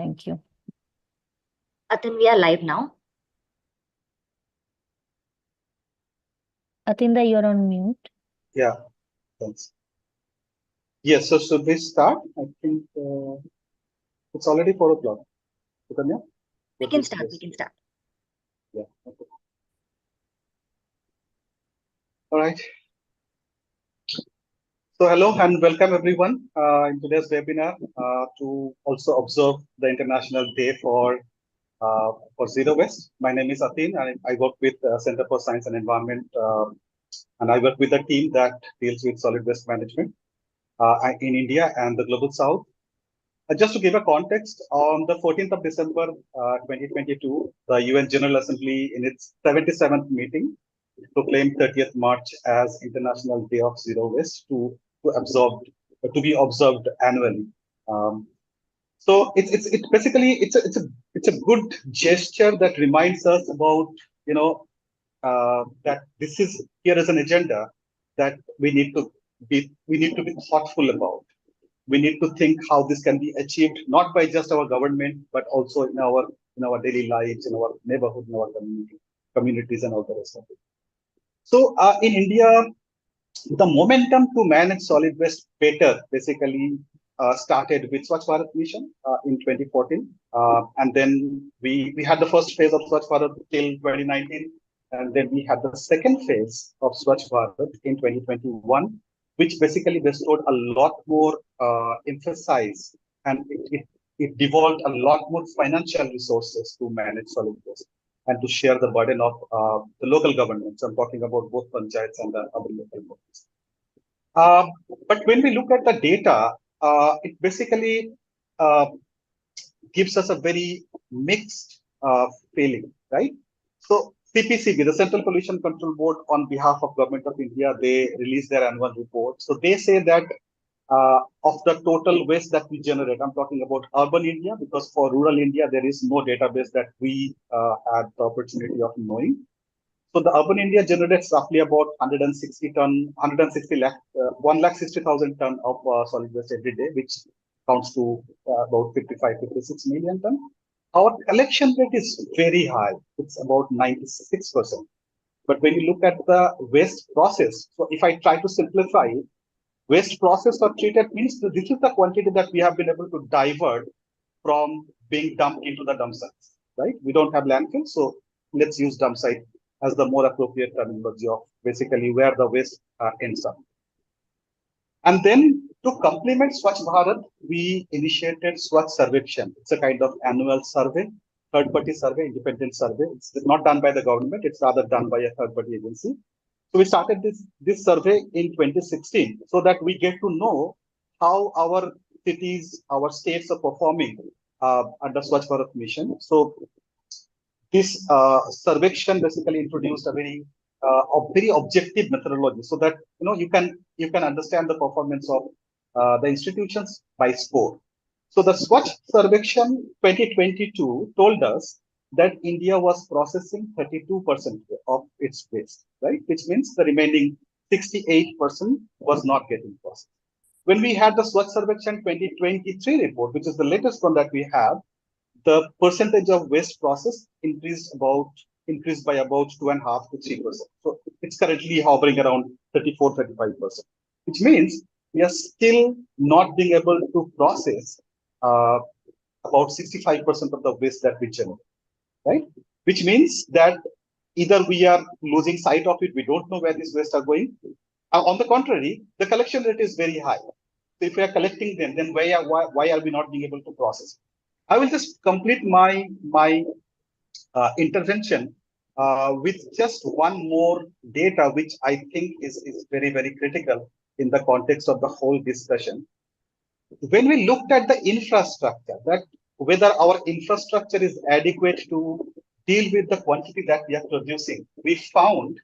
Thank you. Atin, we are live now. Atinda, you're on mute. Yeah, thanks. Yes, so should we start? I think it's already 4 o'clock. Sukanya? We can start. Yeah, okay. All right. So hello and welcome everyone in today's webinar to also observe the International Day for Zero Waste. My name is Atin and I work with Center for Science and Environment and I work with a team that deals with solid waste management in India and the Global South. Just to give a context, on the 14th of December 2022, the UN General Assembly in its 77th meeting proclaimed 30th March as International Day of Zero Waste to be observed annually. So it's basically it's a good gesture that reminds us about that this is here as an agenda that we need to be thoughtful about. We need to think how this can be achieved, not by just our government, but also in our daily lives, in our neighborhood, in our communities, and all the rest of it. So in India, the momentum to manage solid waste better basically started with Swachh Bharat mission in 2014, and then we had the first phase of Swachh Bharat till 2019, and then we had the second phase of Swachh Bharat in 2021. Which basically bestowed a lot more emphasis and it devolved a lot more financial resources to manage solid waste and to share the burden of the local governments. I'm talking about both panchayats and the other local bodies. But when we look at the data, it basically gives us a very mixed feeling, right? So CPCB, the Central Pollution Control Board, on behalf of Government of India, they released their annual report. So they say that of the total waste that we generate, I'm talking about urban India, because for rural India, there is no database that we had the opportunity of knowing. So the urban India generates roughly about 1,60,000 ton of solid waste every day, which counts to about 55-56 million ton. Our collection rate is very high. It's about 96%. But when you look at the waste process, so if I try to simplify it, waste processed or treated means that this is the quantity that we have been able to divert from being dumped into the dump sites, right? We don't have landfill, so let's use dump site as the more appropriate terminology of basically where the waste ends up. And then to complement Swachh Bharat, we initiated Swachh Sarvekshan. It's a kind of annual survey, third-party survey, independent survey. It's not done by the government, it's rather done by a third-party agency. So we started this survey in 2016 so that we get to know how our cities, our states are performing under Swachh Bharat mission. So this Sarvekshan basically introduced a very objective methodology so that you can understand the performance of the institutions by score. So the Swachh Sarvekshan 2022 told us that India was processing 32% of its waste, right? Which means the remaining 68% was not getting processed. When we had the Swachh Sarvekshan 2023 report, which is the latest one that we have, the percentage of waste process increased by about 2.5 to 3%. So it's currently hovering around 34-35%, which means we are still not being able to process about 65% of the waste that we generate, right? Which means that either we are losing sight of it, we don't know where these wastes are going. On the contrary, the collection rate is very high. So if we are collecting them, then why are we not being able to process? I will just complete my intervention with just one more data, which I think is very, very critical in the context of the whole discussion. When we looked at the infrastructure, that whether our infrastructure is adequate to deal with the quantity that we are producing, we found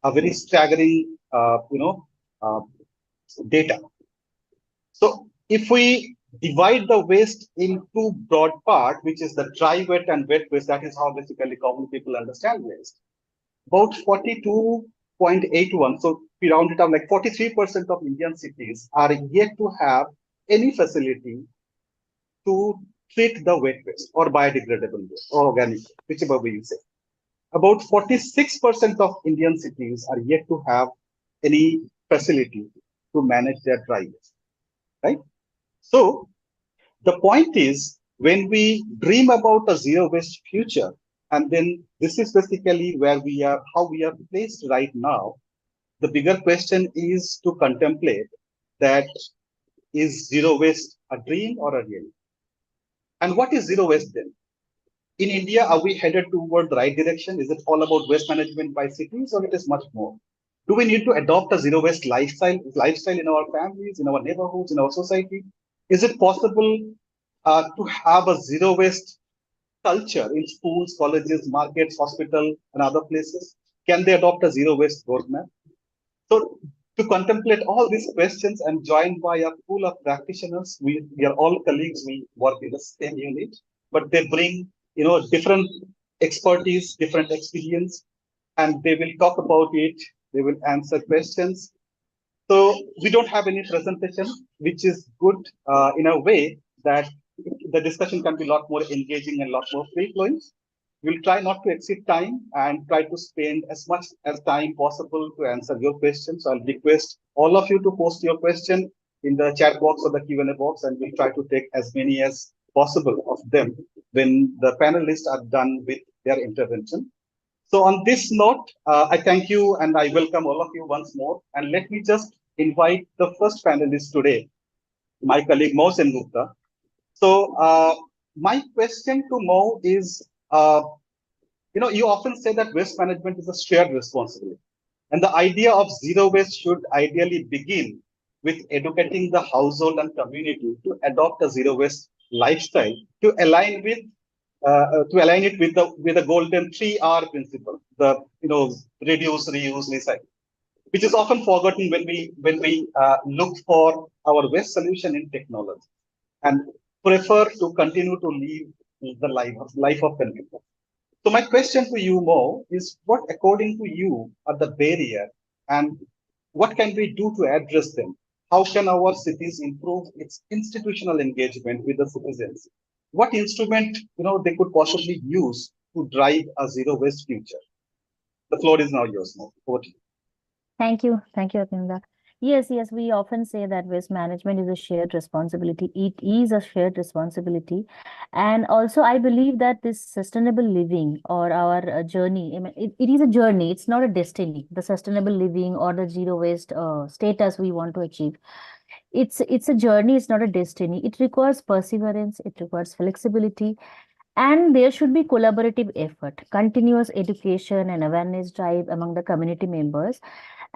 a very staggering, data. So if we divide the waste into broad part, which is the dry wet and wet waste, that is how basically common people understand waste. About 42.81, so we round it up, like 43% of Indian cities are yet to have any facility to treat the wet waste or biodegradable waste or organic, whichever way you say. About 46% of Indian cities are yet to have any facility to manage their dry waste, right? So the point is, when we dream about a zero waste future, and then this is basically where we are, how we are placed right now. The bigger question is to contemplate that, is zero waste a dream or a reality? And what is zero waste then? In India, are we headed toward the right direction? Is it all about waste management by cities, or it is much more? Do we need to adopt a zero waste lifestyle in our families, in our neighborhoods, in our society? Is it possible to have a zero waste culture in schools, colleges, markets, hospitals, and other places? Can they adopt a zero waste roadmap? So, to contemplate all these questions, I'm joined by a pool of practitioners. We are all colleagues. We work in the same unit, but they bring, different expertise, different experience, and they will talk about it. They will answer questions. So we don't have any presentation, which is good in a way that the discussion can be a lot more engaging and a lot more free flowing. We'll try not to exceed time and try to spend as much as time possible to answer your questions. So I'll request all of you to post your question in the chat box or the Q&A box, and we'll try to take as many as possible of them when the panelists are done with their intervention. So on this note, I thank you and I welcome all of you once more. And let me just invite the first panelist today, my colleague Mo Sengupta. So my question to Mo is, you often say that waste management is a shared responsibility. And the idea of zero waste should ideally begin with educating the household and community to adopt a zero waste lifestyle to align with it with the golden 3R principle, the reduce, reuse, recycle, which is often forgotten when we look for our waste solution in technology and prefer to continue to live the life of convenience. So my question to you, Mo, is what, according to you, are the barrier, and what can we do to address them? How can our cities improve its institutional engagement with the citizens? What instrument, they could possibly use to drive a zero waste future? The floor is now yours, Mo. Over to you. Thank you, Atinda. Yes, we often say that waste management is a shared responsibility. It is a shared responsibility. And also, I believe that this sustainable living or our journey, it is a journey. It's not a destiny. The sustainable living or the zero waste status we want to achieve. It's a journey. It's not a destiny. It requires perseverance. It requires flexibility. And there should be collaborative effort, continuous education and awareness drive among the community members.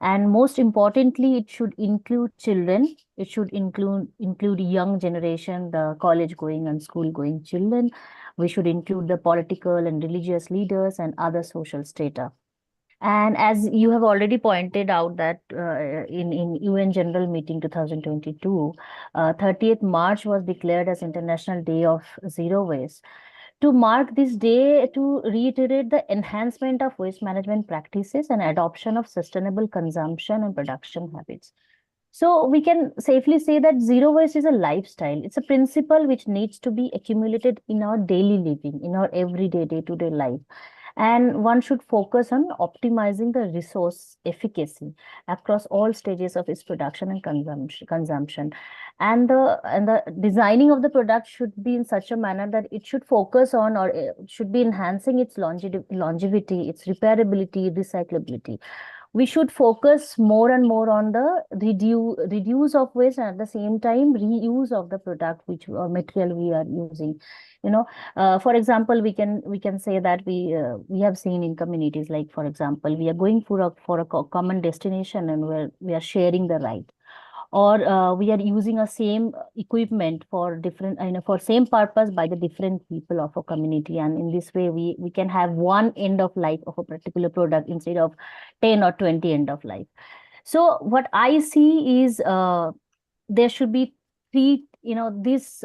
And most importantly, it should include children. It should include young generation, the college going and school going children. We should include the political and religious leaders and other social strata. And as you have already pointed out that in UN General Meeting 2022, 30th March was declared as International Day of Zero Waste. To mark this day, to reiterate the enhancement of waste management practices and adoption of sustainable consumption and production habits. So we can safely say that zero waste is a lifestyle. It's a principle which needs to be accumulated in our daily living, in our everyday, day-to-day life. And one should focus on optimizing the resource efficacy across all stages of its production and consumption. And the designing of the product should be in such a manner that it should focus on, or should be enhancing its longevity, its repairability, recyclability. We should focus more and more on the reduce of waste, and at the same time reuse of the product which or material we are using. For example, we can say that we have seen in communities, like for example, we are going for a common destination and we are sharing the ride, or we are using a same equipment for different for same purpose by the different people of a community, and in this way we can have one end of life of a particular product instead of 10 or 20 end of life. So what I see is there should be this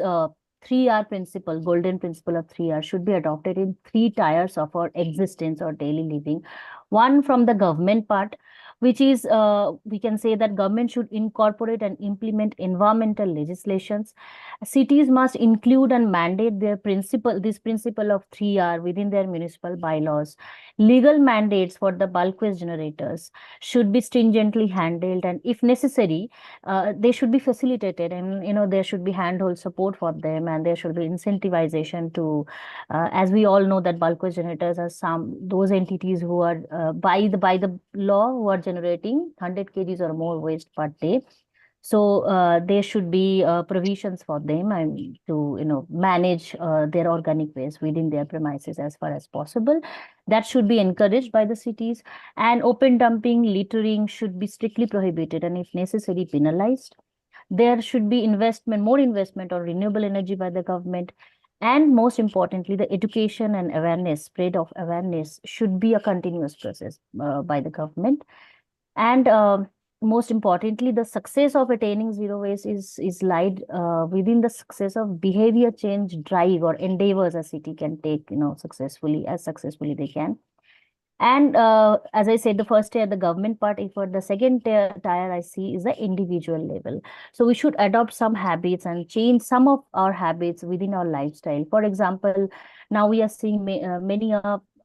3R principle, golden principle of 3R, should be adopted in 3 tiers of our existence or daily living. One from the government part, which is we can say that government should incorporate and implement environmental legislations. Cities must include and mandate this principle of 3R within their municipal bylaws. Legal mandates for the bulk waste generators should be stringently handled, and if necessary, they should be facilitated, and there should be handhold support for them, and there should be incentivization to, as we all know, that bulk waste generators are those entities who are by the law who are generating 100 kgs or more waste per day. So there should be provisions for them and to manage their organic waste within their premises as far as possible. That should be encouraged by the cities. And open dumping, littering should be strictly prohibited and if necessary penalized. There should be more investment on renewable energy by the government. And most importantly, the education and awareness, spread of awareness should be a continuous process by the government. And most importantly, the success of attaining zero waste is lied within the success of behavior change drive or endeavors a city can take, successfully they can. And as I said, the first tier, the government part, for the second tier I see is the individual level. So we should adopt some habits and change some of our habits within our lifestyle. For example, now we are seeing many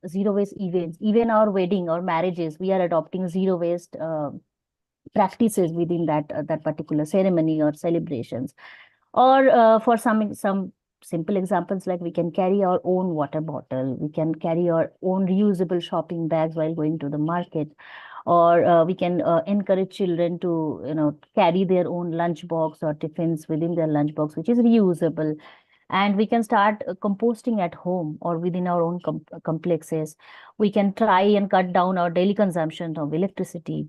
zero waste events, even our wedding or marriages, we are adopting zero waste practices within that particular ceremony or celebrations. Or for some simple examples, like we can carry our own water bottle, we can carry our own reusable shopping bags while going to the market, or we can encourage children to carry their own lunch box or tiffins within their lunch box, which is reusable. And we can start composting at home or within our own complexes. We can try and cut down our daily consumption of electricity.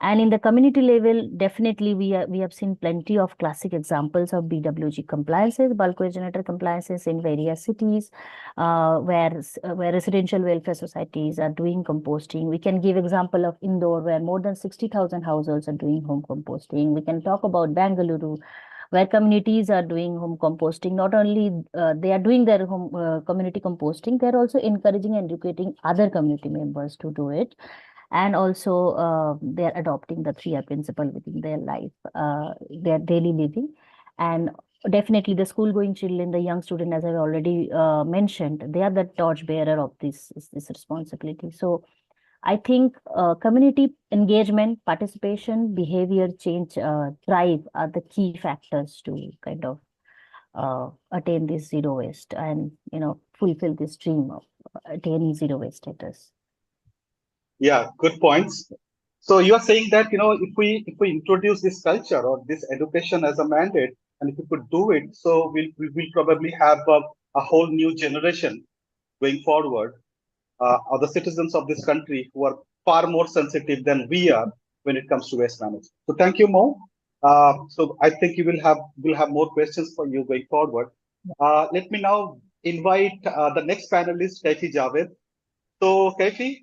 And in the community level, definitely we have seen plenty of classic examples of BWG compliances, bulk waste generator compliances in various cities, where residential welfare societies are doing composting. We can give example of Indore, where more than 60,000 households are doing home composting. We can talk about Bangalore, where communities are doing home composting. Not only they are doing their home community composting, they're also encouraging and educating other community members to do it. And also they're adopting the 3R principle within their life, their daily living. And definitely the school going children, the young student, as I've already mentioned, they are the torch bearer of this responsibility. So I think community engagement, participation, behavior change, drive are the key factors to kind of attain this zero waste and fulfill this dream of attaining zero waste status. Yeah, good points. So you are saying that if we introduce this culture or this education as a mandate, and if we could do it, so we'll probably have a whole new generation going forward, are the citizens of this country who are far more sensitive than we are when it comes to waste management. So thank you, Mo. So I think we'll have more questions for you going forward. Let me now invite the next panelist, Kaifi Javed. So Kaifi,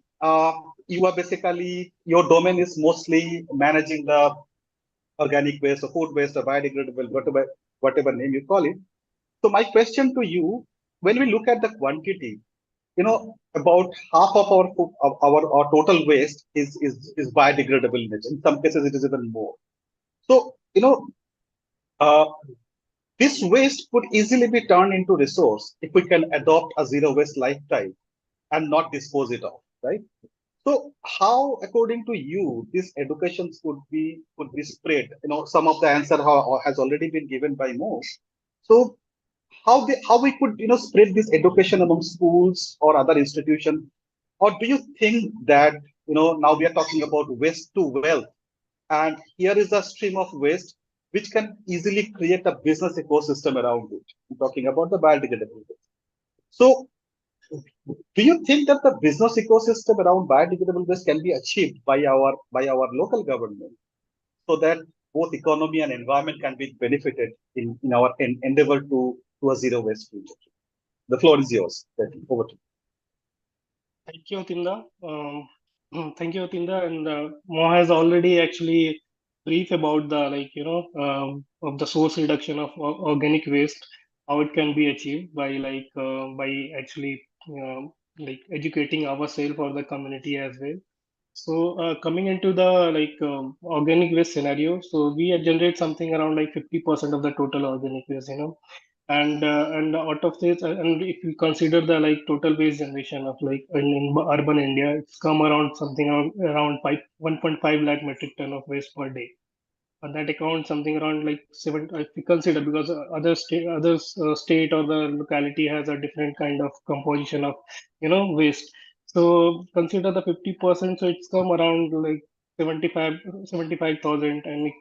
you are basically, your domain is mostly managing the organic waste or food waste or biodegradable, whatever name you call it. So my question to you, when we look at the quantity, about half of our total waste is biodegradable in nature. In some cases, it is even more. So uh, this waste could easily be turned into resource if we can adopt a zero waste lifestyle and not dispose it off, right? So how, according to you, this education could be spread? Some of the answer has already been given by most. So how we could spread this education among schools or other institutions, or do you think that now we are talking about waste to wealth, and here is a stream of waste which can easily create a business ecosystem around it? I'm talking about the biodegradable waste. So do you think that the business ecosystem around biodegradable waste can be achieved by our local government, so that both economy and environment can be benefited in our endeavor to a zero waste future? The floor is yours. Over to you. Thank you, Atinda. Thank you, Atinda. And Mo has already actually brief about the of the source reduction of organic waste, how it can be achieved by actually educating ourselves or the community as well. So coming into the organic waste scenario, so we generate something around like 50% of the total organic waste, and out of this, and if you consider the like total waste generation of like in urban India, it's come around something around 1.5 lakh metric ton of waste per day. That account something around like seven, if you consider, because state or the locality has a different kind of composition of waste. So consider the 50%, so it's come around like 75,000, and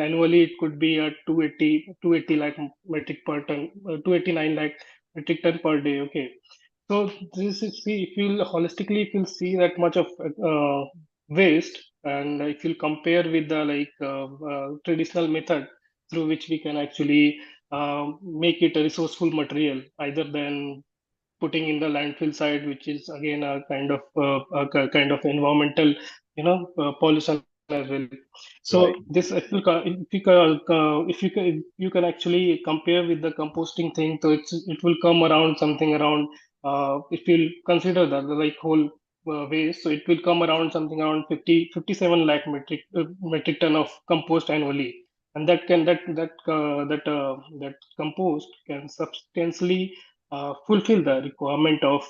annually it could be a 280 lakh metric per ton, 289 lakh metric ton per day. Okay, so this is, see, if you'll holistically, if you'll see that much of waste, and if you'll compare with the traditional method through which we can actually make it a resourceful material, either than putting in the landfill side, which is again a kind of kind of environmental, pollution as well. So Right. this, if you can actually compare with the composting thing, so it will come around something around, if you'll consider that the like whole waste, so it will come around something around 57 lakh metric ton of compost annually, and that compost can substantially fulfill the requirement of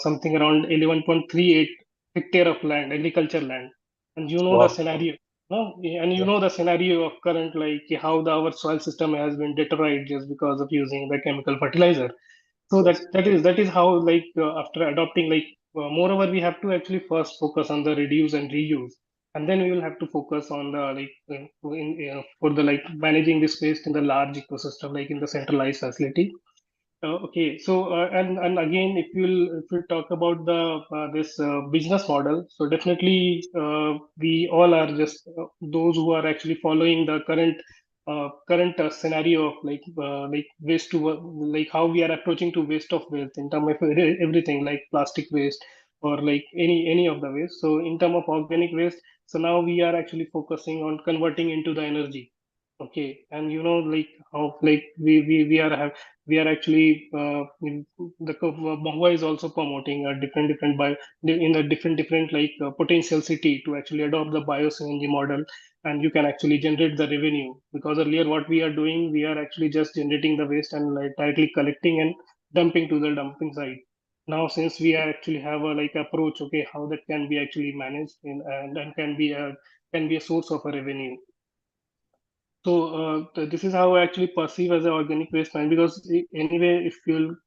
something around 11.38 hectare of land, agriculture land. And the Wow. scenario, no? And Yeah. the scenario of current, like how our soil system has been deteriorated just because of using the chemical fertilizer. So Yes. that is how, after adopting, moreover, we have to actually first focus on the reduce and reuse, and then we will have to focus on the for the like managing this waste in the large ecosystem, like in the centralized facility. Okay, so and again, if you talk about the this business model, so definitely we all are just those who are actually following the current scenario of like waste to like how we are approaching to waste of waste in terms of everything, like plastic waste or like any of the waste. So in terms of organic waste, so now we are actually focusing on converting into the energy. Okay, and like how like we are actually the Mahua is also promoting a different bio in a different potential city to actually adopt the bio CNG model, and you can actually generate the revenue, because earlier what we are doing, we are actually just generating the waste and like directly collecting and dumping to the dumping site. Now since we are actually have a like approach, okay, how that can be actually managed and can be a source of a revenue. So this is how I actually perceive as an organic waste mine, because anyway, if you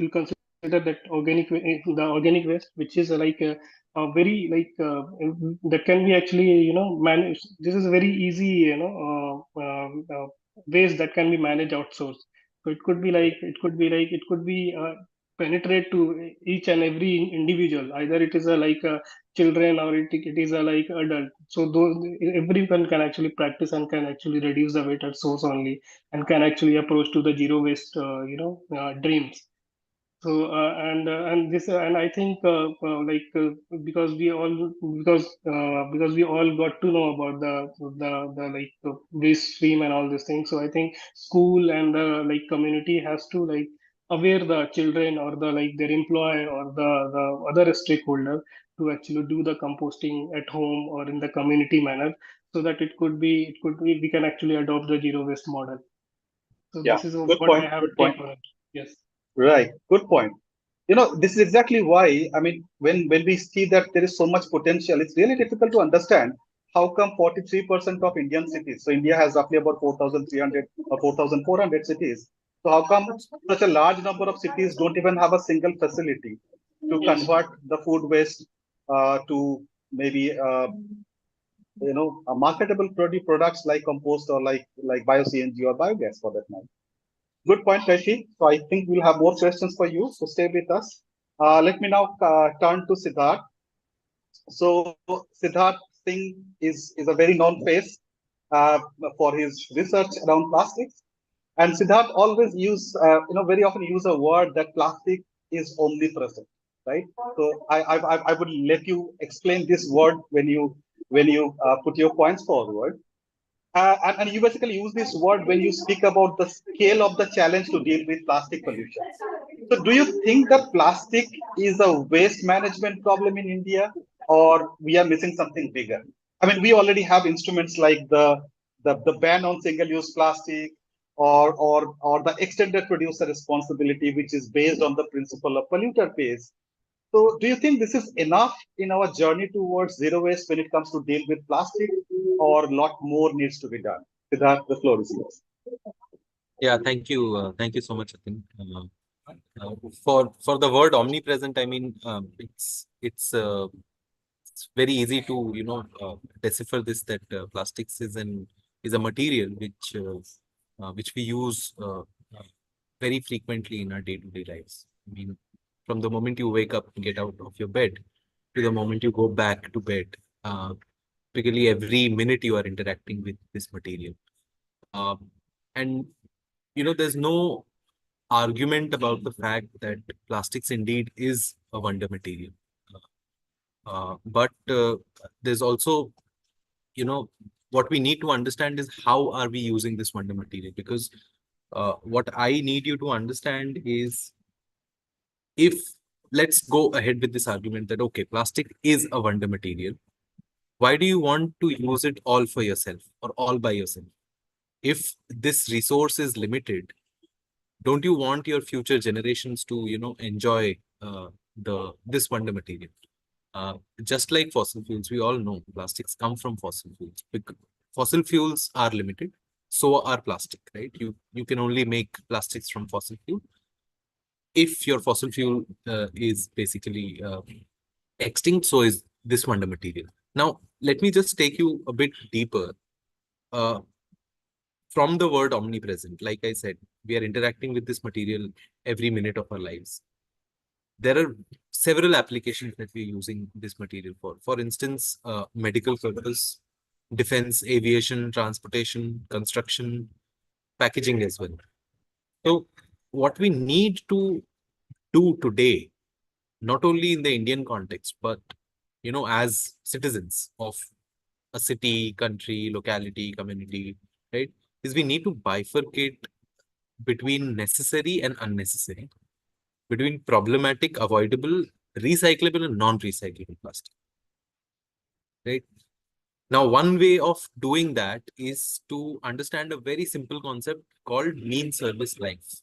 consider that the organic waste, which is a very that can be actually managed. This is a very easy waste that can be managed outsourced. So it could be penetrate to each and every individual. Either it is a children, or it is a like adult. So those, everyone can actually practice and can actually reduce the weight at source only, and can actually approach to the zero waste dreams. So and this and I think because we all got to know about the waste stream and all these things. So I think school and the like community has to like aware the children or the like their employee or the other stakeholder to actually do the composting at home or in the community manner, so that it could be we can actually adopt the zero waste model. So Yeah. this is Good what I point. have Good point. take on it. Yes. Right. Good point. This is exactly why, I mean, when we see that there is so much potential, it's really difficult to understand how come 43% of Indian cities, so India has roughly about 4,300 or 4,400 cities. So how come such a large number of cities don't even have a single facility to Yes. convert the food waste to maybe marketable products like compost or like bio CNG or biogas for that matter. Good point, Rishi. So I think we'll have more questions for you. So stay with us. Let me now turn to Siddharth. So Siddharth Singh is a very known face uh, for his research around plastics. And Siddharth always very often use a word that plastic is omnipresent, right? So I would let you explain this word when you put your points forward. And you basically use this word when you speak about the scale of the challenge to deal with plastic pollution. So, do you think that plastic is a waste management problem in India? or we are missing something bigger? I mean, we already have instruments like the ban on single-use plastic, or the extended producer responsibility, which is based on the principle of polluter pays. So, do you think this is enough in our journey towards zero waste when it comes to deal with plastic, or a lot more needs to be done? Siddharth, the floor is yours. Yeah, thank you so much, Atin. For the word omnipresent, I mean, it's very easy to decipher this, that plastics is a material which we use very frequently in our day-to-day lives. I mean, from the moment you wake up and get out of your bed to the moment you go back to bed, typically every minute you are interacting with this material. And there's no argument about the fact that plastics indeed is a wonder material. But there's also, what we need to understand is how are we using this wonder material? Because what I need you to understand is, if let's go ahead with this argument that, okay, plastic is a wonder material, why do you want to use it all for yourself or all by yourself? If this resource is limited, don't you want your future generations to, enjoy this wonder material? Just like fossil fuels, we all know plastics come from fossil fuels. Fossil fuels are limited, so are plastic, right? You can only make plastics from fossil fuel. If your fossil fuel is basically extinct, so is this wonder material. Now, let me just take you a bit deeper. From the word omnipresent, like I said, we are interacting with this material every minute of our lives. There are several applications that we're using this material for. For instance, medical purpose, defense, aviation, transportation, construction, packaging as well. So what we need to do today, not only in the Indian context, but as citizens of a city, country, locality, community, right, is we need to bifurcate between necessary and unnecessary, between problematic, avoidable, recyclable, and non-recyclable plastic. Right? Now, one way of doing that is to understand a very simple concept called mean service life.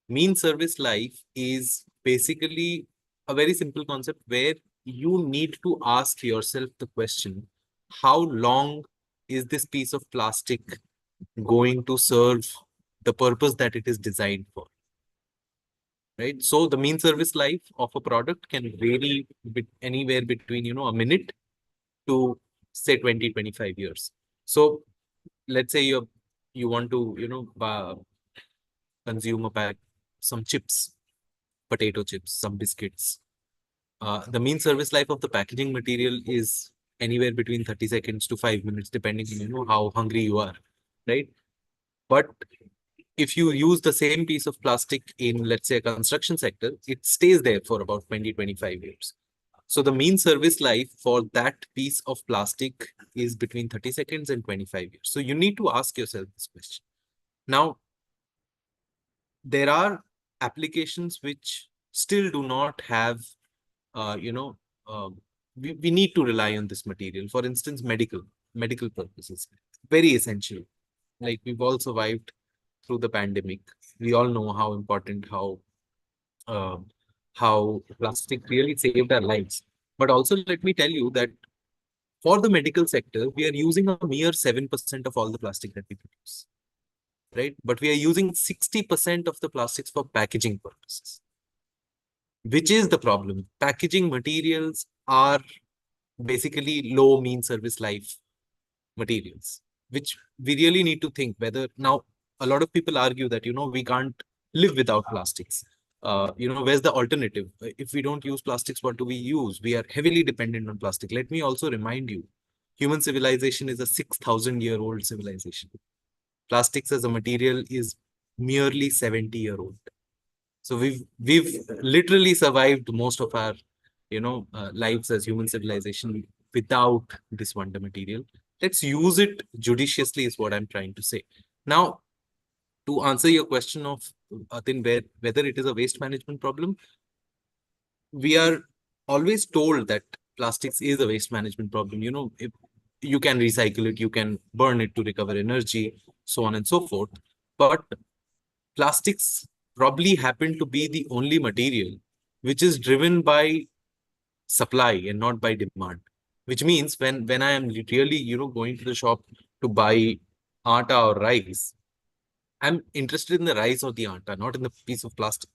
Mean service life is basically a very simple concept where you need to ask yourself the question, how long is this piece of plastic going to serve the purpose that it is designed for? Right? So the mean service life of a product can vary anywhere between, a minute to say 20, 25 years. So let's say you want to, consume some chips, potato chips, some biscuits. The mean service life of the packaging material is anywhere between 30 seconds to 5 minutes, depending on, how hungry you are, right? But if you use the same piece of plastic in, let's say, a construction sector, it stays there for about 20, 25 years. So the mean service life for that piece of plastic is between 30 seconds and 25 years. So you need to ask yourself this question. Now, there are applications which still do not have, we need to rely on this material. For instance, medical purposes, very essential. Like, we've all survived through the pandemic. We all know how important, how plastic really saved our lives. But also, let me tell you that for the medical sector, we are using a mere 7% of all the plastic that we produce, right? But we are using 60% of the plastics for packaging purposes. Which is the problem? Packaging materials are basically low mean service life materials, which we really need to think whether. Now, a lot of people argue that, we can't live without plastics. Where's the alternative? If we don't use plastics, what do we use? We are heavily dependent on plastic. Let me also remind you, human civilization is a 6,000-year-old civilization. Plastics as a material is merely 70-year-old. So we've literally survived most of our, lives as human civilization without this wonder material. Let's use it judiciously is what I'm trying to say. Now, to answer your question of, Atin, whether it is a waste management problem, we are always told that plastics is a waste management problem. If you can recycle it, you can burn it to recover energy, so on and so forth. But plastics probably happen to be the only material which is driven by supply and not by demand. Which means when I am really, going to the shop to buy atta or rice, I'm interested in the rice or the atta, not in the piece of plastic.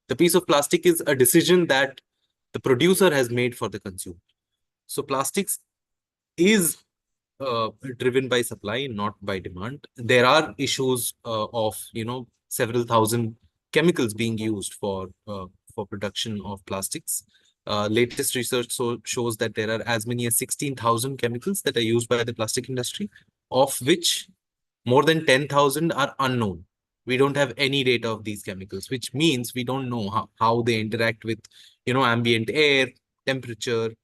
The piece of plastic is a decision that the producer has made for the consumer. So plastics is driven by supply, not by demand. There are issues of several thousand chemicals being used for production of plastics. Latest research shows that there are as many as 16,000 chemicals that are used by the plastic industry, of which more than 10,000 are unknown. We don't have any data of these chemicals, which means we don't know how they interact with ambient air, temperature,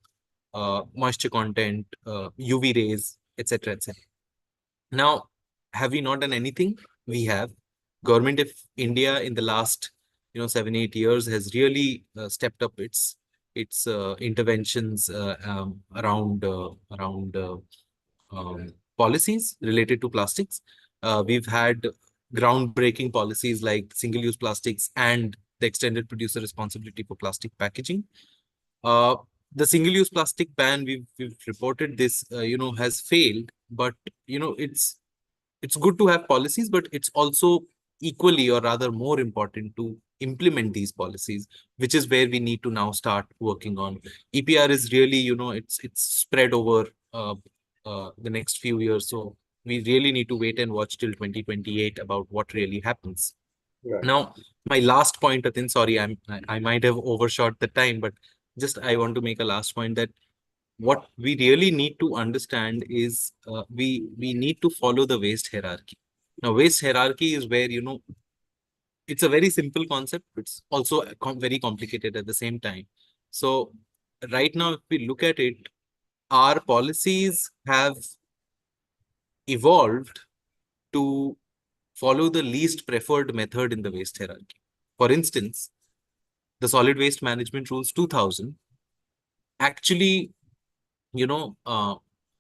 moisture content, UV rays, etc., etc. Now, have we not done anything? We have. Government of India in the last 7-8 years has really stepped up its interventions around policies related to plastics. We've had groundbreaking policies like single-use plastics and the extended producer responsibility for plastic packaging. Uh, the single-use plastic ban, we've reported this, has failed, but it's good to have policies, but it's also equally or rather more important to implement these policies, which is where we need to now start working on. EPR is really, it's spread over the next few years, so we really need to wait and watch till 2028 about what really happens. Right. Now, my last point, Atin, sorry, I might have overshot the time, but just I want to make a last point that what we really need to understand is we need to follow the waste hierarchy. Now, waste hierarchy is where, it's a very simple concept. It's also very complicated at the same time. So right now, if we look at it, our policies have evolved to follow the least preferred method in the waste hierarchy. For instance, the Solid Waste Management Rules 2000 actually,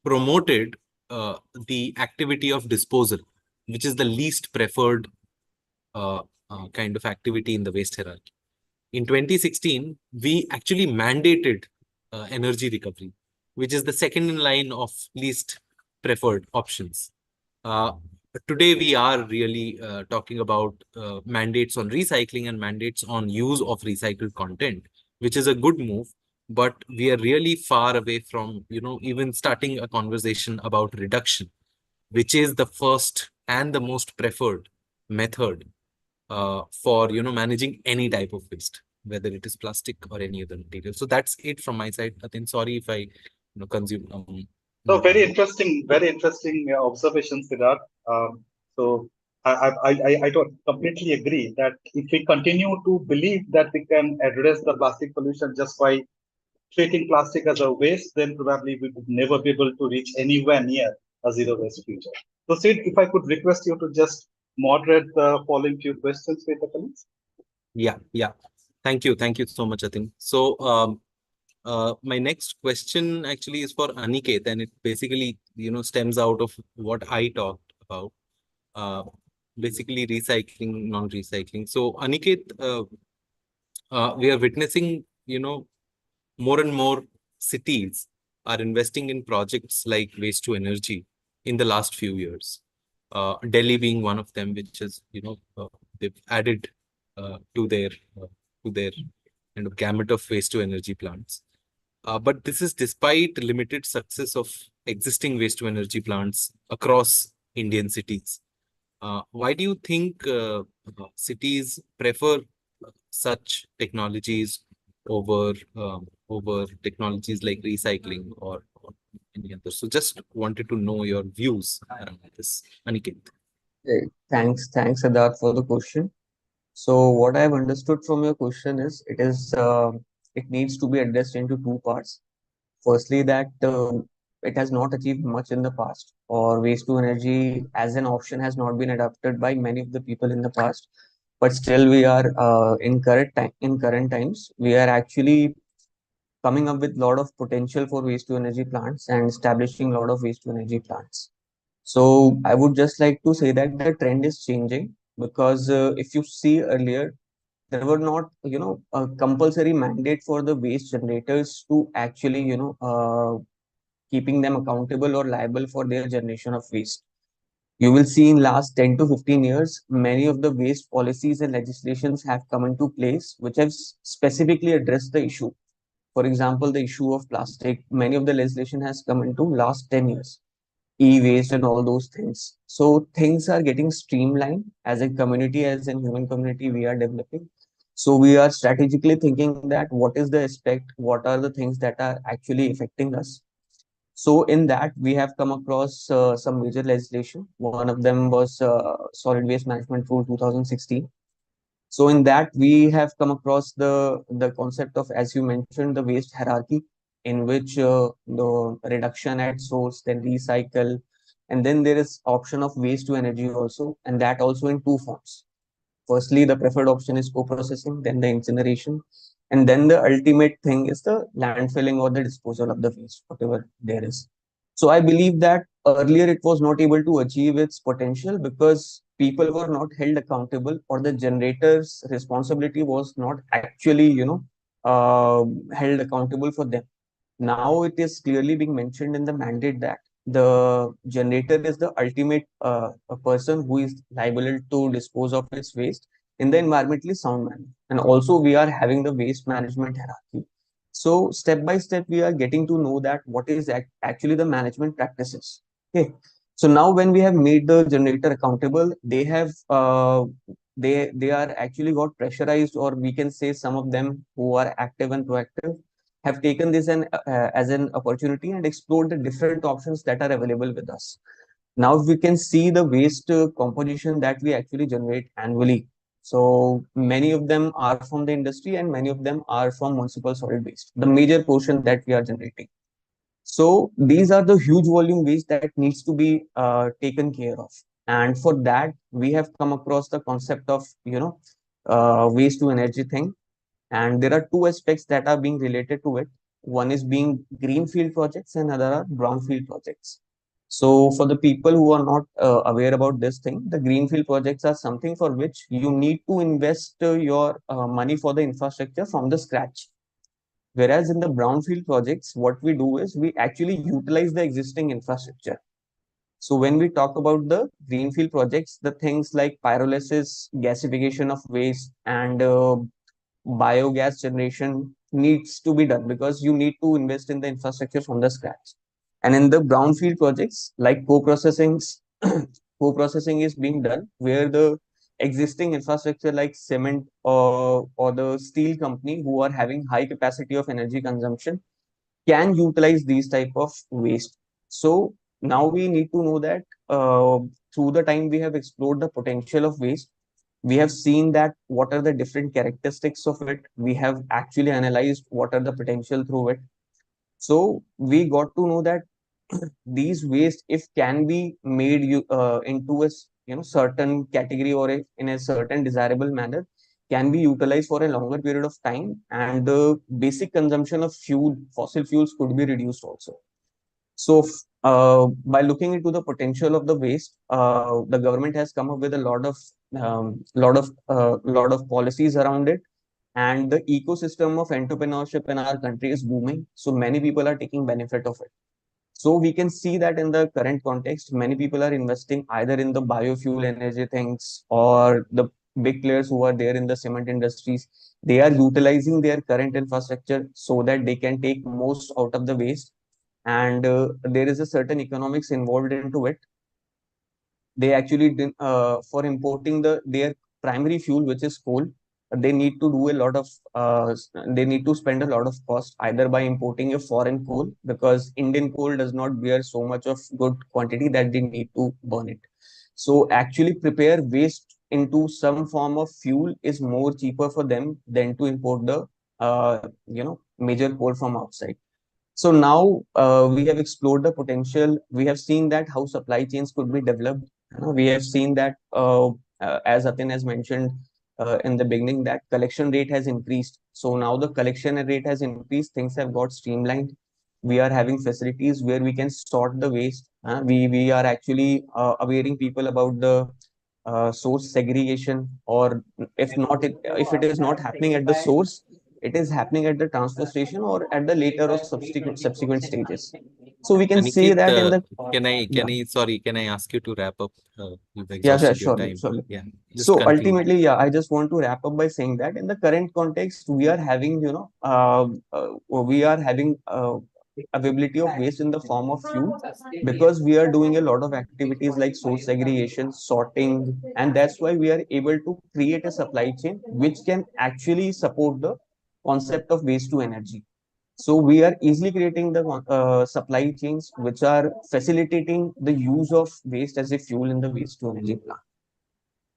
promoted the activity of disposal, which is the least preferred kind of activity in the waste hierarchy. In 2016, we actually mandated energy recovery, which is the second in line of least preferred options. Today, we are really talking about mandates on recycling and mandates on use of recycled content, which is a good move. But we are really far away from, even starting a conversation about reduction, which is the first and the most preferred method for, managing any type of waste, whether it is plastic or any other material. So that's it from my side. Atin, sorry if I, consume. So very interesting observations, Siddharth. So I don't completely agree that if we continue to believe that we can address the plastic pollution just by treating plastic as a waste, then probably we would never be able to reach anywhere near a zero waste future. So Sid, if I could request you to just moderate the following few questions with the colleagues. Yeah. Thank you so much, Atin. So my next question actually is for Aniket, and it basically, stems out of what I talked about. Basically recycling, non-recycling. So Aniket, we are witnessing, more and more cities are investing in projects like waste to energy in the last few years. Delhi being one of them, which is, they've added to their kind of gamut of waste to energy plants. But this is despite limited success of existing waste to energy plants across Indian cities. Why do you think cities prefer such technologies over technologies like recycling or any other? So just wanted to know your views around this, Aniket. Thanks, Siddharth, for the question. So what I've understood from your question is it needs to be addressed into two parts. Firstly, that it has not achieved much in the past, or waste to energy as an option has not been adopted by many of the people in the past. But still, we are in current times, we are actually coming up with a lot of potential for waste to energy plants and establishing a lot of waste to energy plants. So I would just like to say that the trend is changing because if you see earlier, there were not, a compulsory mandate for the waste generators to actually, keeping them accountable or liable for their generation of waste. You will see in last 10 to 15 years, many of the waste policies and legislations have come into place, which have specifically addressed the issue. For example, the issue of plastic, many of the legislation has come into last 10 years, e-waste and all those things. So things are getting streamlined as a community, as a human community we are developing. So we are strategically thinking that what is the aspect, what are the things that are actually affecting us. So in that, we have come across some major legislation. One of them was Solid Waste Management Rule 2016. So in that, we have come across the concept of, as you mentioned, the waste hierarchy, in which the reduction at source, then recycle, and then there is option of waste to energy also, and that also in two forms. Firstly, the preferred option is co-processing, then the incineration, and then the ultimate thing is the landfilling or the disposal of the waste, whatever there is. So I believe that earlier it was not able to achieve its potential because people were not held accountable, or the generator's responsibility was not actually, held accountable for them. Now it is clearly being mentioned in the mandate that the generator is the ultimate a person who is liable to dispose of its waste in the environmentally sound manner. And also we are having the waste management hierarchy. So step by step, we are getting to know that what is actually the management practices. Okay. So now when we have made the generator accountable, they have they are actually got pressurized, or we can say some of them who are active and proactive have taken this as an opportunity and explored the different options that are available with us. Now we can see the waste composition that we actually generate annually. So many of them are from the industry and many of them are from municipal solid waste, the major portion that we are generating. So these are the huge volume waste that needs to be taken care of. And for that, we have come across the concept of, waste to energy thing, and there are two aspects that are being related to it. One is being greenfield projects and other are brownfield projects. So for the people who are not aware about this thing, the greenfield projects are something for which you need to invest your money for the infrastructure from the scratch. Whereas in the brownfield projects, what we do is we actually utilize the existing infrastructure. So when we talk about the greenfield projects, the things like pyrolysis, gasification of waste, and biogas generation needs to be done because you need to invest in the infrastructure from the scratch. And in the brownfield projects, like co-processing, co-processing is being done where the existing infrastructure like cement or the steel company who are having high capacity of energy consumption can utilize these type of waste. So now we need to know that through the time we have explored the potential of waste, we have seen that what are the different characteristics of it. We have actually analyzed what are the potential through it. So we got to know that these waste, if can be made into a certain category or in a certain desirable manner, can be utilized for a longer period of time, and the basic consumption of fossil fuels could be reduced also. So, by looking into the potential of the waste, the government has come up with a lot of policies around it, and the ecosystem of entrepreneurship in our country is booming. So many people are taking benefit of it. So we can see that in the current context, many people are investing either in the biofuel energy things or the big players who are there in the cement industries. They are utilizing their current infrastructure so that they can take most out of the waste, and there is a certain economics involved into it. They actually for importing their primary fuel, which is coal, they need to do a lot of they need to spend a lot of cost either by importing a foreign coal, because Indian coal does not bear so much of good quantity that they need to burn it. So actually prepare waste into some form of fuel is more cheaper for them than to import the major coal from outside. So now we have explored the potential. We have seen that how supply chains could be developed. We have seen that, as Atin has mentioned, in the beginning, that collection rate has increased. So now the collection rate has increased, things have got streamlined. We are having facilities where we can sort the waste. We are actually awareing people about the source segregation, or if it is not happening at the source, it is happening at the transfer station or at the later or subsequent stages. So we can say Aniket, that in the yeah. can I ask you to wrap up? You've Yeah, yeah, exhausted your surely, time. surely. Yeah, just So conclude. ultimately, yeah, I just want to wrap up by saying that in the current context, we are having, we are having availability of waste in the form of fuel, because we are doing a lot of activities like source segregation, sorting, and that's why we are able to create a supply chain which can actually support the concept of waste to energy. So we are easily creating the supply chains which are facilitating the use of waste as a fuel in the waste to energy plant.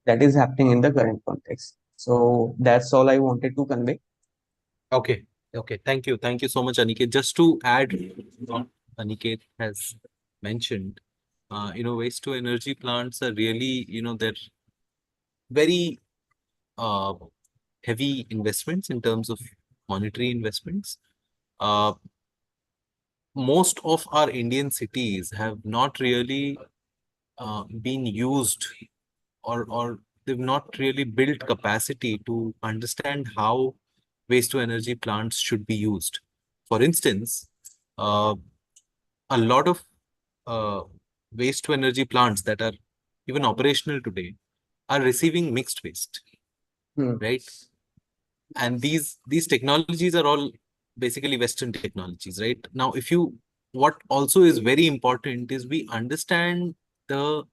That is happening in the current context. So that's all I wanted to convey. Okay. Okay. Thank you so much, Aniket. Just to add what Aniket has mentioned, waste to energy plants are really, they're very uh, heavy investments in terms of monetary investments. Uh, most of our Indian cities have not really been used, or they've not really built capacity to understand how waste to energy plants should be used. For instance, uh, a lot of uh, waste to energy plants that are even operational today are receiving mixed waste, Hmm. right? And these technologies are all basically Western technologies, right? Now, what also is very important is we understand the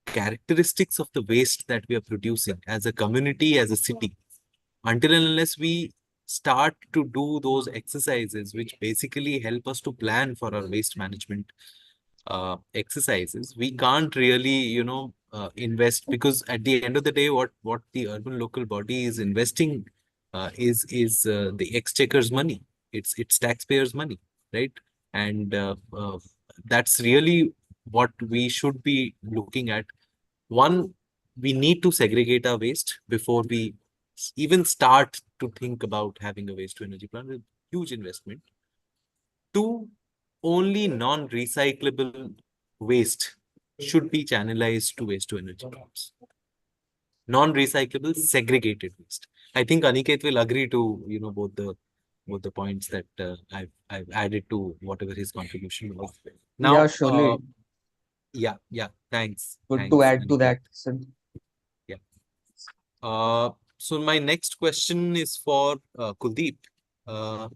characteristics of the waste that we are producing as a community, as a city. Until and unless we start to do those exercises, which basically help us to plan for our waste management exercises, we can't really, invest, because at the end of the day, what the urban local body is investing is the exchequer's money. It's taxpayers' money, right? And that's really what we should be looking at. One, we need to segregate our waste before we even start to think about having a waste to energy plant. It's a huge investment. Two, only non-recyclable waste should be channelized to waste to energy plants. Non-recyclable segregated waste. I think Aniket will agree to both the points that I've added to whatever his contribution was. Yeah, Now, surely. yeah, thanks, Good to thanks, add to Aniket. that, Sid. Yeah. So my next question is for Kuldeep. Uh,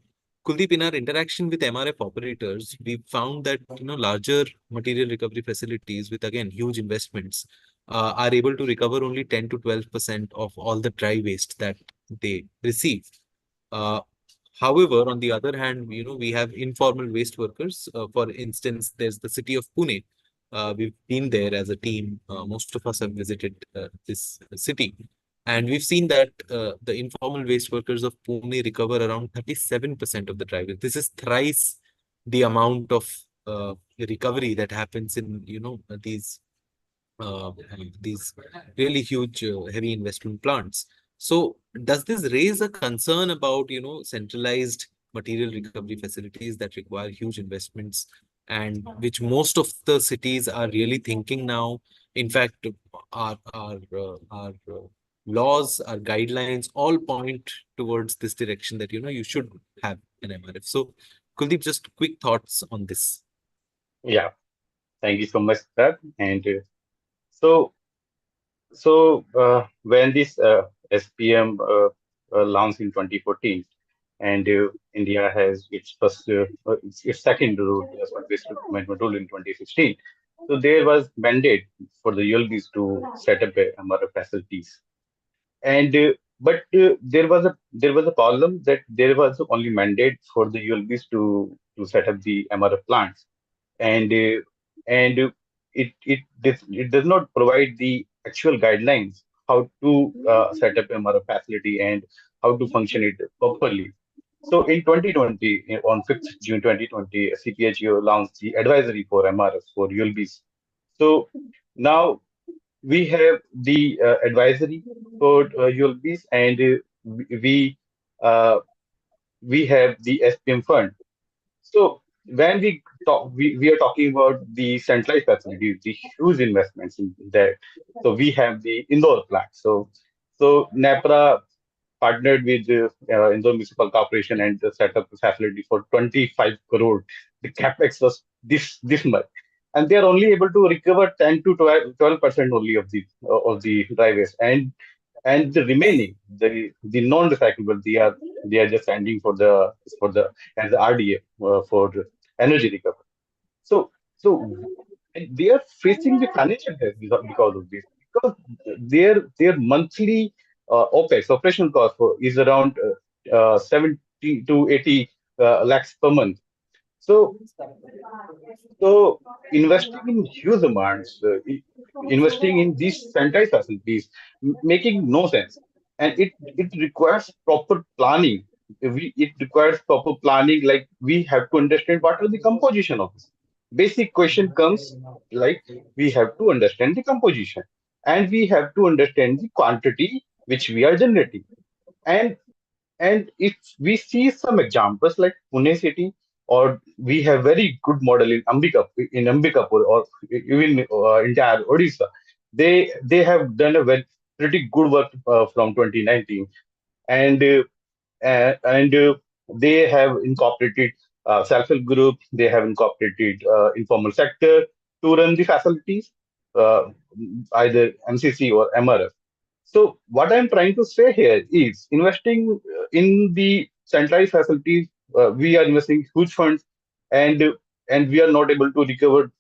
Kuldeep, in our interaction with MRF operators, we found that larger material recovery facilities with again huge investments are able to recover only 10 to 12% of all the dry waste that they receive. Uh, However, on the other hand, we have informal waste workers. For instance, there's the city of Pune. We've been there as a team. Most of us have visited this city. And we've seen that the informal waste workers of Pune recover around 37% of the dry waste. This is thrice the amount of recovery that happens in, these really huge, heavy investment plants. So does this raise a concern about, centralized material recovery facilities that require huge investments, and which most of the cities are really thinking now? In fact, our laws, our guidelines all point towards this direction that, you should have an MRF. So Kuldeep, just quick thoughts on this. Yeah, thank you so much, sir. And so, when this SPM launched in 2014, and India has its first, its second rule, solid waste management rule in 2016. So there was mandate for the ULBs to set up MRF facilities. And there was a problem that there was only mandate for the ULBs to set up the MRF plants, and it does not provide the actual guidelines how to set up MRF facility and how to function it properly. So in 2020, on 5th June 2020, CPHEO launched the advisory for MRF for ULBs. So now we have the advisory for ULBs, and we uh, we have the SPM fund. So when we are talking about the centralized facilities, the huge investments in that. So we have the indoor plant. So NEPRA partnered with Indore Municipal Corporation and set up the facility for 25 crore. The capex was this much, and they are only able to recover 10 to 12% only of the dry waste, and the remaining, the non-recyclable, they are just sending for the as the RDA for energy recovery. So and they are facing the financial debt because of this, because their monthly OPEX, operational cost is around 70 to 80 lakhs per month. So so investing in huge amounts, investing in these sanitized facilities, making no sense, and it requires proper planning. It requires proper planning. Like, we have to understand what are the composition of this. Basic question comes, like, we have to understand the composition, and we have to understand the quantity which we are generating. And and if we see some examples like Pune city, or we have very good model in Ambikapur, or even entire Odisha, they have done a pretty good work from 2019, and they have incorporated self-help group, they have incorporated informal sector to run the facilities, uh, either MCC or MRF. So what I'm trying to say here is, investing in the centralized facilities, we are investing huge funds, and we are not able to recover.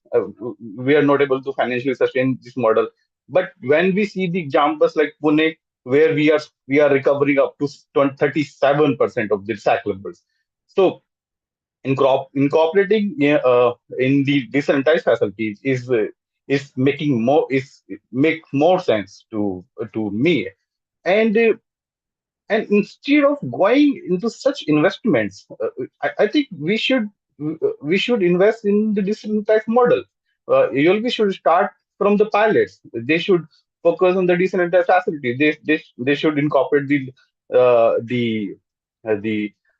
We are not able to financially sustain this model. But when we see the examples like Pune, where we are recovering up to 37% of the recyclables. So incorporating in the decentralized facilities is making more is make more sense to me. And uh, and instead of going into such investments, I think we should invest in the decentralized model. We should start from the pilots. They should focus on the decentralized facility. They should incorporate the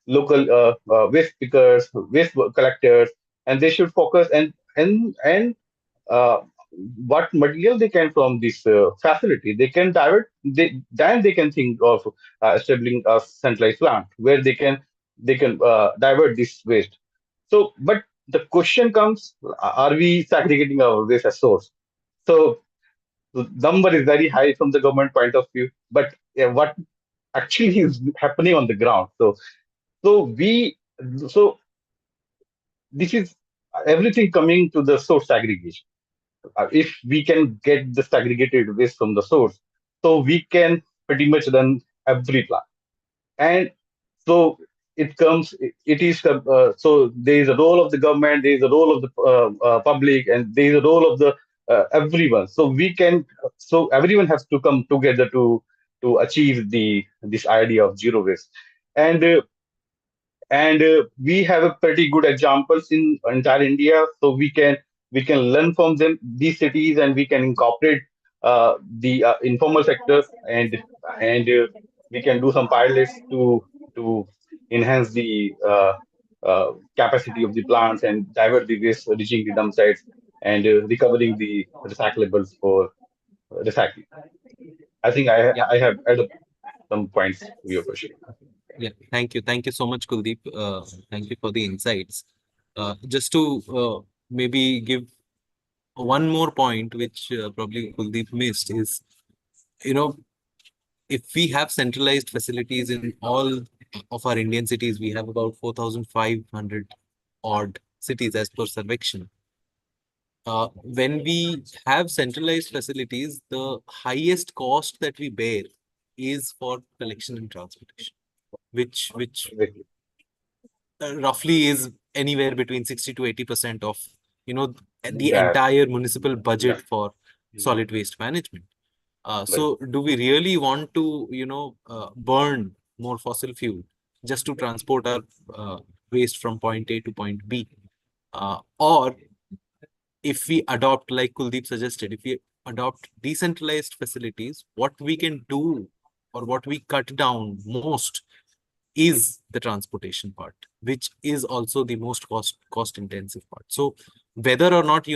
local waste pickers, waste collectors, and they should focus and uh, what material they can from this facility. They can divert. Then they can think of establishing a centralized plant where they can divert this waste. So, but the question comes: are we segregating our waste as source? So the number is very high from the government point of view, but yeah, what actually is happening on the ground? So we so this is everything coming to the source segregation. If we can get the segregated waste from the source, so we can pretty much run every plant. And so it is so there is a role of the government, there is a role of the public, and there is a role of the everyone. So everyone has to come together to achieve this idea of zero waste. And uh, and uh, we have a pretty good examples in entire India, so we can learn from them, these cities, and we can incorporate the informal sector, and we can do some pilots to enhance the capacity of the plants and divert the waste reaching the dump sites, and recovering the recyclables for recycling. I think I Yeah. I have added some points to your question. Yeah, thank you. Thank you so much, Kuldeep. Thank you for the insights. Just to maybe give one more point, which probably Kuldeep missed, is, you know, if we have centralized facilities in all of our Indian cities, we have about 4,500 odd cities as per survection. When we have centralized facilities, the highest cost that we bear is for collection and transportation, which Exactly. roughly is anywhere between 60 to 80% of, you know, the That. entire municipal Yeah. budget for Mhm. solid waste management. Right. So do we really want to, burn more fossil fuel just to transport our waste from point A to point B? Or if we adopt, like Kuldeep suggested, if we adopt decentralized facilities, what we can do or what we cut down most is the transportation part, which is also the most cost intensive part. So whether or not,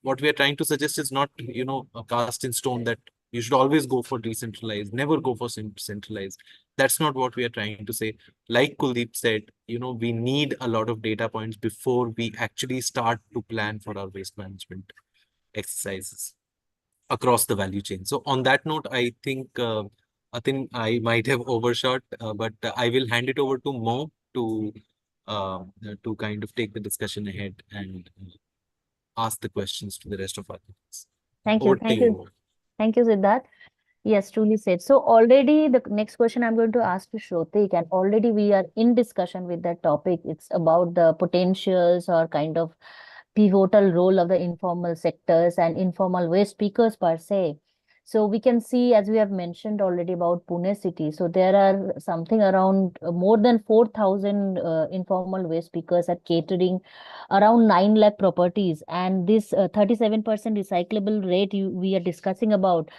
what we are trying to suggest is not, a cast in stone that you should always go for decentralized, never go for centralized. That's not what we are trying to say. Like Kuldeep said, we need a lot of data points before we actually start to plan for our waste management exercises across the value chain. So on that note, I think I might have overshot, but I will hand it over to Mo to kind of take the discussion ahead and ask the questions to the rest of our colleagues. Thank you. Over to Thank you, you. Mo. Thank you, Siddharth. Yes, truly said. So already the next question I'm going to ask to Shrotik, and already we are in discussion with that topic. It's about the potentials or kind of pivotal role of the informal sectors and informal waste pickers per se. So we can see, as we have mentioned already about Pune city, so there are something around more than 4,000 informal waste pickers at catering around 9 lakh properties. And this 37% recyclable rate we are discussing about,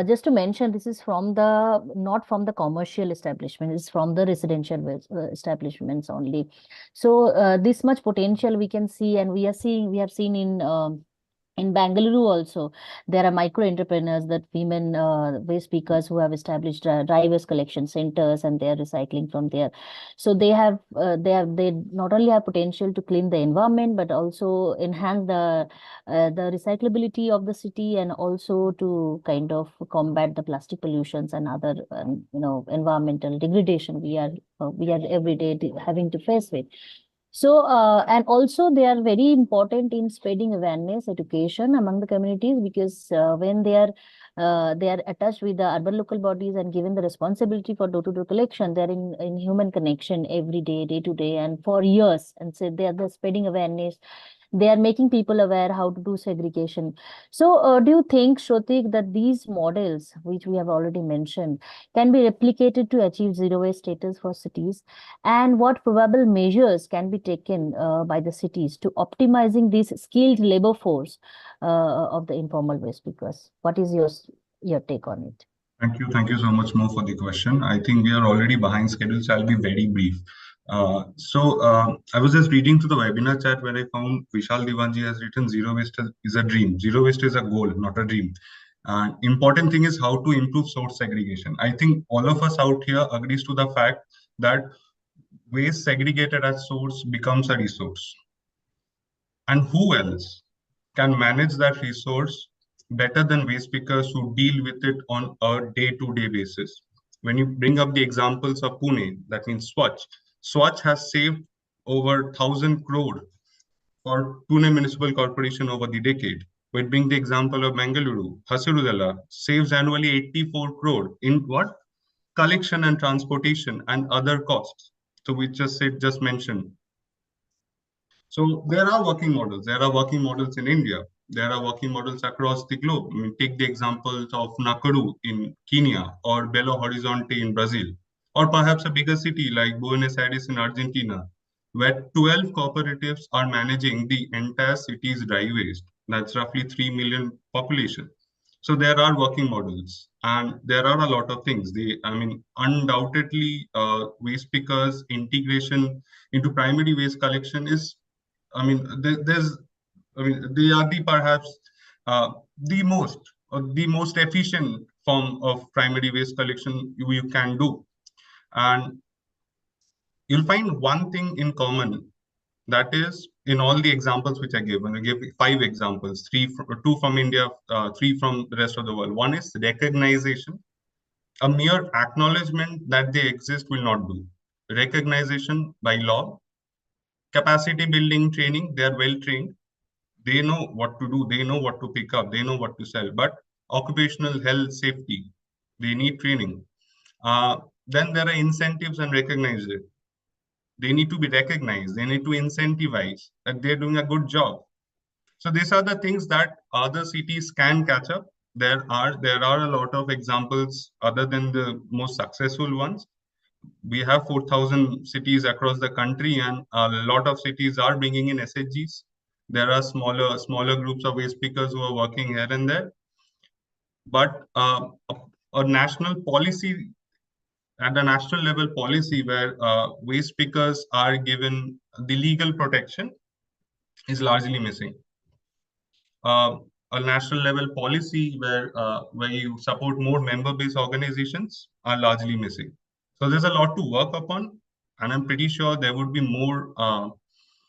just to mention, this is from the, not from the commercial establishment, it's from the residential establishments only. So this much potential we can see, and we have seen in Bangalore also. There are micro entrepreneurs, that women waste speakers who have established drivers collection centers, and they are recycling from there. So they not only have potential to clean the environment, but also enhance the recyclability of the city, and also to kind of combat the plastic pollutions and other environmental degradation we are every day having to face with. So, and also they are very important in spreading awareness, education among the communities, because when they are attached with the urban local bodies and given the responsibility for door-to-door collection, they are in human connection every day, day to day, and for years. And so they're spreading awareness. They are making people aware how to do segregation. So, do you think, Shrotik, that these models, which we have already mentioned, can be replicated to achieve zero waste status for cities? And what probable measures can be taken by the cities to optimizing this skilled labor force of the informal waste pickers? What is your take on it? Thank you so much, Mo, for the question. I think we are already behind schedule, so I'll be very brief. I was just reading through the webinar chat where I found Vishal Divanji has written zero waste is a dream. Zero waste is a goal, not a dream. And important thing is how to improve source segregation. I think all of us out here agrees to the fact that waste segregated at source becomes a resource. And who else can manage that resource better than waste pickers who deal with it on a day-to-day basis? When you bring up the examples of Pune, that means Swachh. Swachh has saved over 1,000 crore for Pune Municipal Corporation over the decade. We bring the example of Bengaluru. Hasirudala saves annually 84 crore in what? Collection and transportation and other costs. So we just mentioned. So there are working models. There are working models in India. There are working models across the globe. I mean, take the examples of Nakuru in Kenya or Belo Horizonte in Brazil, or perhaps a bigger city like Buenos Aires in Argentina, where 12 cooperatives are managing the entire city's dry waste. That's roughly 3 million population. So there are working models, and there are a lot of things. Undoubtedly, waste pickers integration into primary waste collection is, they are perhaps the most efficient form of primary waste collection you can do. And you'll find one thing in common, that is in all the examples which I gave. And I gave 5 examples, 2 from India, 3 from the rest of the world. One is recognition. A mere acknowledgement that they exist will not do. Recognition by law, capacity building training, they are well trained. They know what to do, they know what to pick up, they know what to sell. But occupational health, safety, they need training. Then there are incentives and recognition. They need to be recognized, they need to incentivize that they're doing a good job. So these are the things that other cities can catch up. There are a lot of examples other than the most successful ones. We have 4,000 cities across the country, and a lot of cities are bringing in SHGs. There are smaller groups of waste pickers who are working here and there. But a national policy, at a national level policy where waste pickers are given the legal protection is largely missing. A national level policy where you support more member-based organizations are largely missing. So there's a lot to work upon, and I'm pretty sure there would be more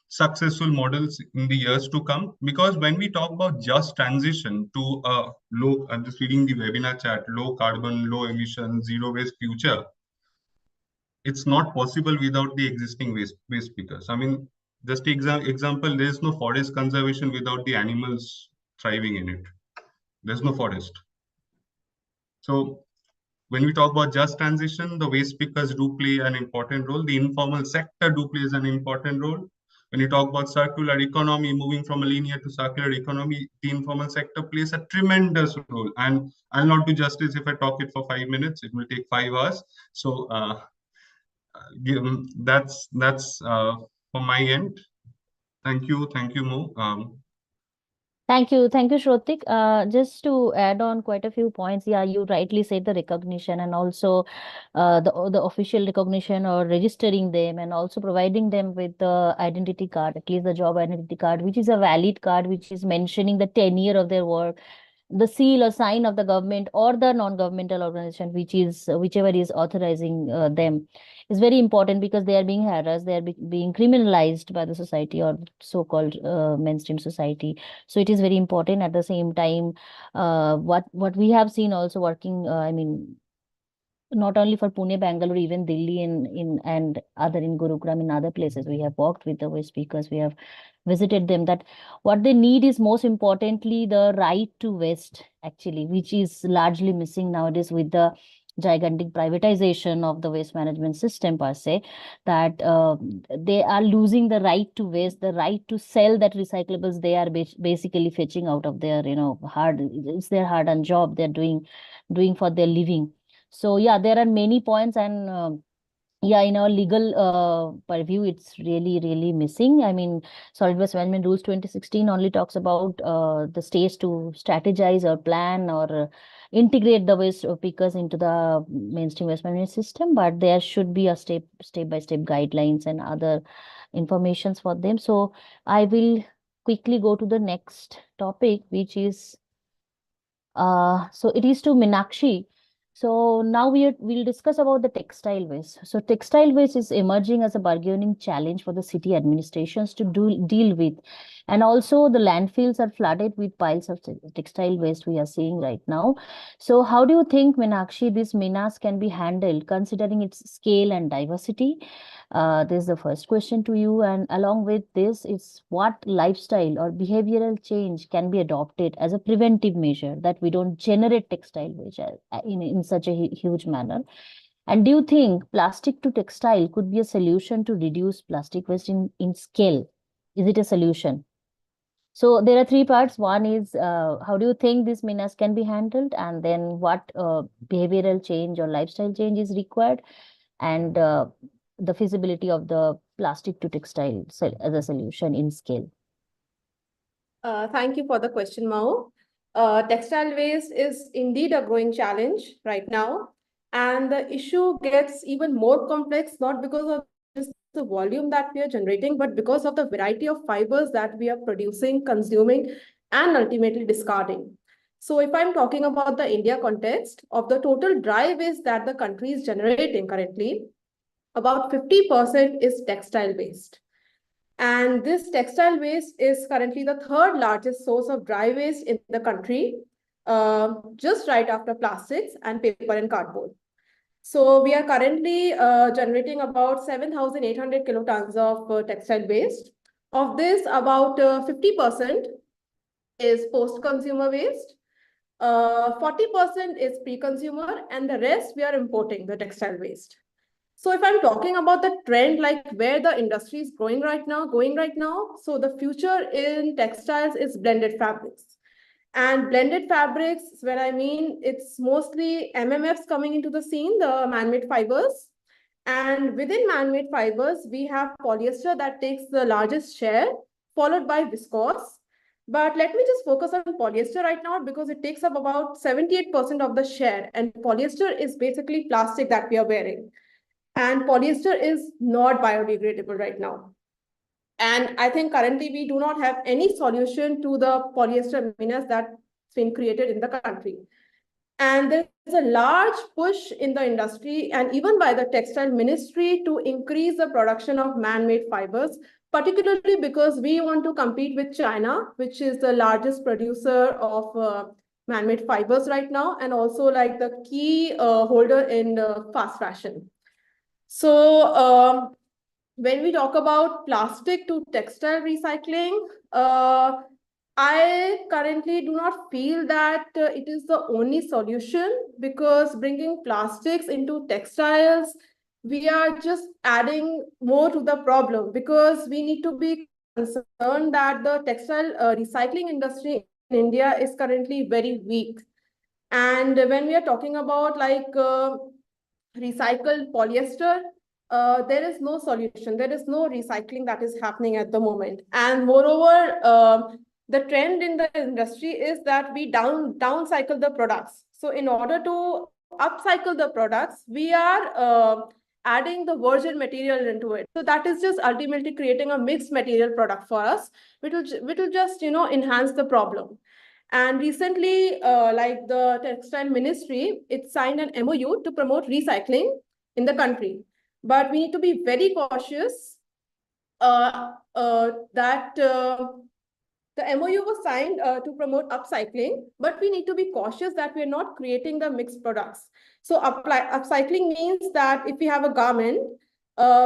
successful models in the years to come. Because when we talk about just transition to a low, I'm just reading the webinar chat, low carbon, low emission, zero waste future, it's not possible without the existing waste pickers. I mean, just example, there is no forest conservation without the animals thriving in it. There's no forest. So when we talk about just transition, the waste pickers do play an important role. The informal sector do plays an important role. When you talk about circular economy, moving from a linear to circular economy, the informal sector plays a tremendous role. And I'll not do justice if I talk it for 5 minutes. It will take 5 hours. So that's from my end. Thank you, Mo. Thank you, Shrotik. Just to add on quite a few points, yeah, you rightly said the recognition and also the official recognition or registering them and also providing them with the identity card, at least the job identity card, which is a valid card, which is mentioning the tenure of their work, the seal or sign of the government or the non-governmental organization, which is whichever is authorizing them, is very important because they are being harassed, they are being criminalized by the society or so-called mainstream society. So it is very important. At the same time, what we have seen also working, I mean, not only for Pune, Bangalore, even Delhi and other in Gurugram, in other places, we have worked with the waste speakers. We have visited them. That what they need is most importantly the right to waste, actually, which is largely missing nowadays with the gigantic privatization of the waste management system per se, that they are losing the right to waste, the right to sell that recyclables they are basically fetching out of their, it's their hard-earned job they're doing for their living. So yeah, there are many points, and yeah, in our legal purview, it's really missing. I mean, Solid Waste Management Rules 2016 only talks about the states to strategize or plan or integrate the waste pickers into the mainstream waste management system, but there should be a step-by-step guidelines and other informations for them. So I will quickly go to the next topic, which is so it is to Meenakshi. So now we'll discuss about the textile waste. So textile waste is emerging as a bargaining challenge for the city administrations to deal with. And also the landfills are flooded with piles of textile waste we are seeing right now. So how do you think, Meenakshi, this menace can be handled considering its scale and diversity? This is the first question to you. And along with this, it's what lifestyle or behavioral change can be adopted as a preventive measure that we don't generate textile waste in such a huge manner? And do you think plastic to textile could be a solution to reduce plastic waste in scale? Is it a solution? So there are 3 parts. One is how do you think this menace can be handled? And then what behavioral change or lifestyle change is required? And the feasibility of the plastic to textile as a solution in scale. Thank you for the question, Mao. Textile waste is indeed a growing challenge right now. And the issue gets even more complex, not because of just the volume that we are generating, but because of the variety of fibers that we are producing, consuming, and ultimately discarding. So if I'm talking about the India context, of the total dry waste that the country is generating currently, about 50% is textile waste. And this textile waste is currently the 3rd largest source of dry waste in the country, just right after plastics and paper and cardboard. So we are currently generating about 7,800 kilotons of textile waste. Of this, about 50% is post-consumer waste, 40% is pre-consumer, and the rest we are importing the textile waste. So if I'm talking about the trend, like where the industry is going right now, so the future in textiles is blended fabrics. And blended fabrics, when I mean, it's mostly MMFs coming into the scene, the man-made fibers. And within man-made fibers, we have polyester that takes the largest share, followed by viscose. But let me just focus on polyester right now because it takes up about 78% of the share. And polyester is basically plastic that we are wearing. And polyester is not biodegradable right now. And I think currently we do not have any solution to the polyester menace that's been created in the country. And there's a large push in the industry and even by the textile ministry to increase the production of man-made fibers, particularly because we want to compete with China, which is the largest producer of man-made fibers right now, and also like the key holder in fast fashion. So when we talk about plastic to textile recycling, I currently do not feel that it is the only solution, because bringing plastics into textiles, we are just adding more to the problem, because we need to be concerned that the textile recycling industry in India is currently very weak. And when we are talking about like recycled polyester, there is no solution. There is no recycling that is happening at the moment. And moreover, the trend in the industry is that we downcycle the products. So in order to upcycle the products, we are adding the virgin material into it. So that is just ultimately creating a mixed material product for us, which will just enhance the problem. And recently, like the textile ministry, it signed an MOU to promote recycling in the country. But we need to be very cautious that the MOU was signed to promote upcycling, but we need to be cautious that we're not creating the mixed products. So upcycling means that if we have a garment,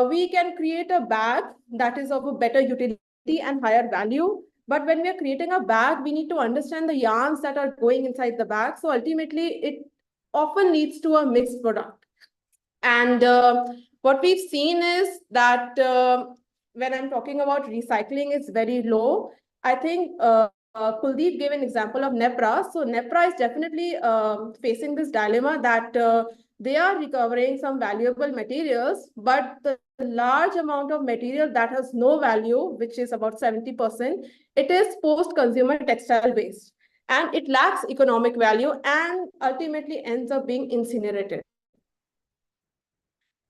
we can create a bag that is of a better utility and higher value. But when we are creating a bag, we need to understand the yarns that are going inside the bag. So ultimately, it often leads to a mixed product. And what we've seen is that when I'm talking about recycling, it's very low. I think Kuldeep gave an example of NEPRA. So NEPRA is definitely facing this dilemma that they are recovering some valuable materials, but the large amount of material that has no value, which is about 70%, it is post-consumer textile waste. And it lacks economic value and ultimately ends up being incinerated.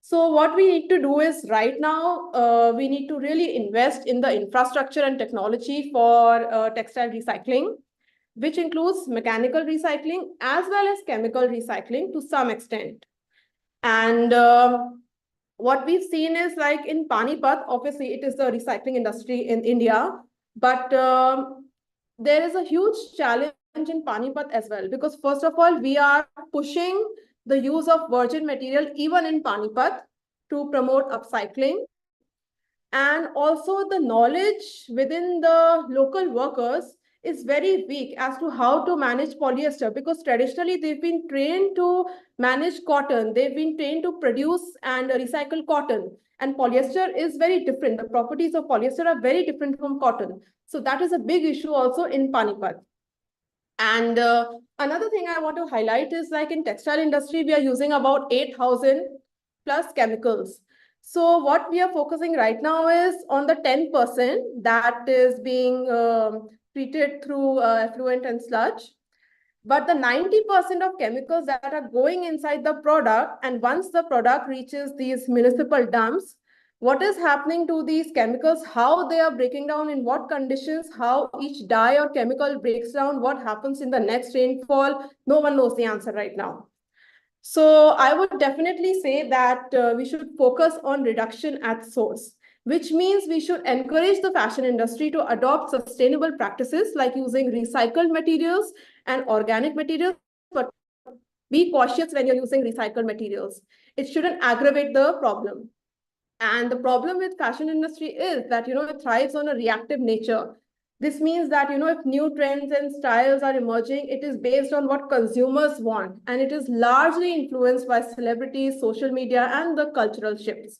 So what we need to do is right now, we need to really invest in the infrastructure and technology for textile recycling, which includes mechanical recycling as well as chemical recycling to some extent. And what we've seen is like in Panipat, obviously it is the recycling industry in India, but there is a huge challenge in Panipat as well, because first of all, we are pushing the use of virgin material even in Panipat to promote upcycling. And also the knowledge within the local workers is very weak as to how to manage polyester, because traditionally they've been trained to manage cotton. They've been trained to produce and recycle cotton. And polyester is very different. The properties of polyester are very different from cotton. So that is a big issue also in Panipat. And another thing I want to highlight is like in textile industry, we are using about 8,000 plus chemicals. So what we are focusing right now is on the 10% that is being treated through effluent and sludge. But the 90% of chemicals that are going inside the product, and once the product reaches these municipal dumps, what is happening to these chemicals, how they are breaking down, in what conditions, how each dye or chemical breaks down, what happens in the next rainfall, no one knows the answer right now. So I would definitely say that we should focus on reduction at source, which means we should encourage the fashion industry to adopt sustainable practices like using recycled materials and organic materials, but be cautious when you're using recycled materials. It shouldn't aggravate the problem. And the problem with fashion industry is that, it thrives on a reactive nature. This means that, if new trends and styles are emerging, it is based on what consumers want. And it is largely influenced by celebrities, social media, and the cultural shifts.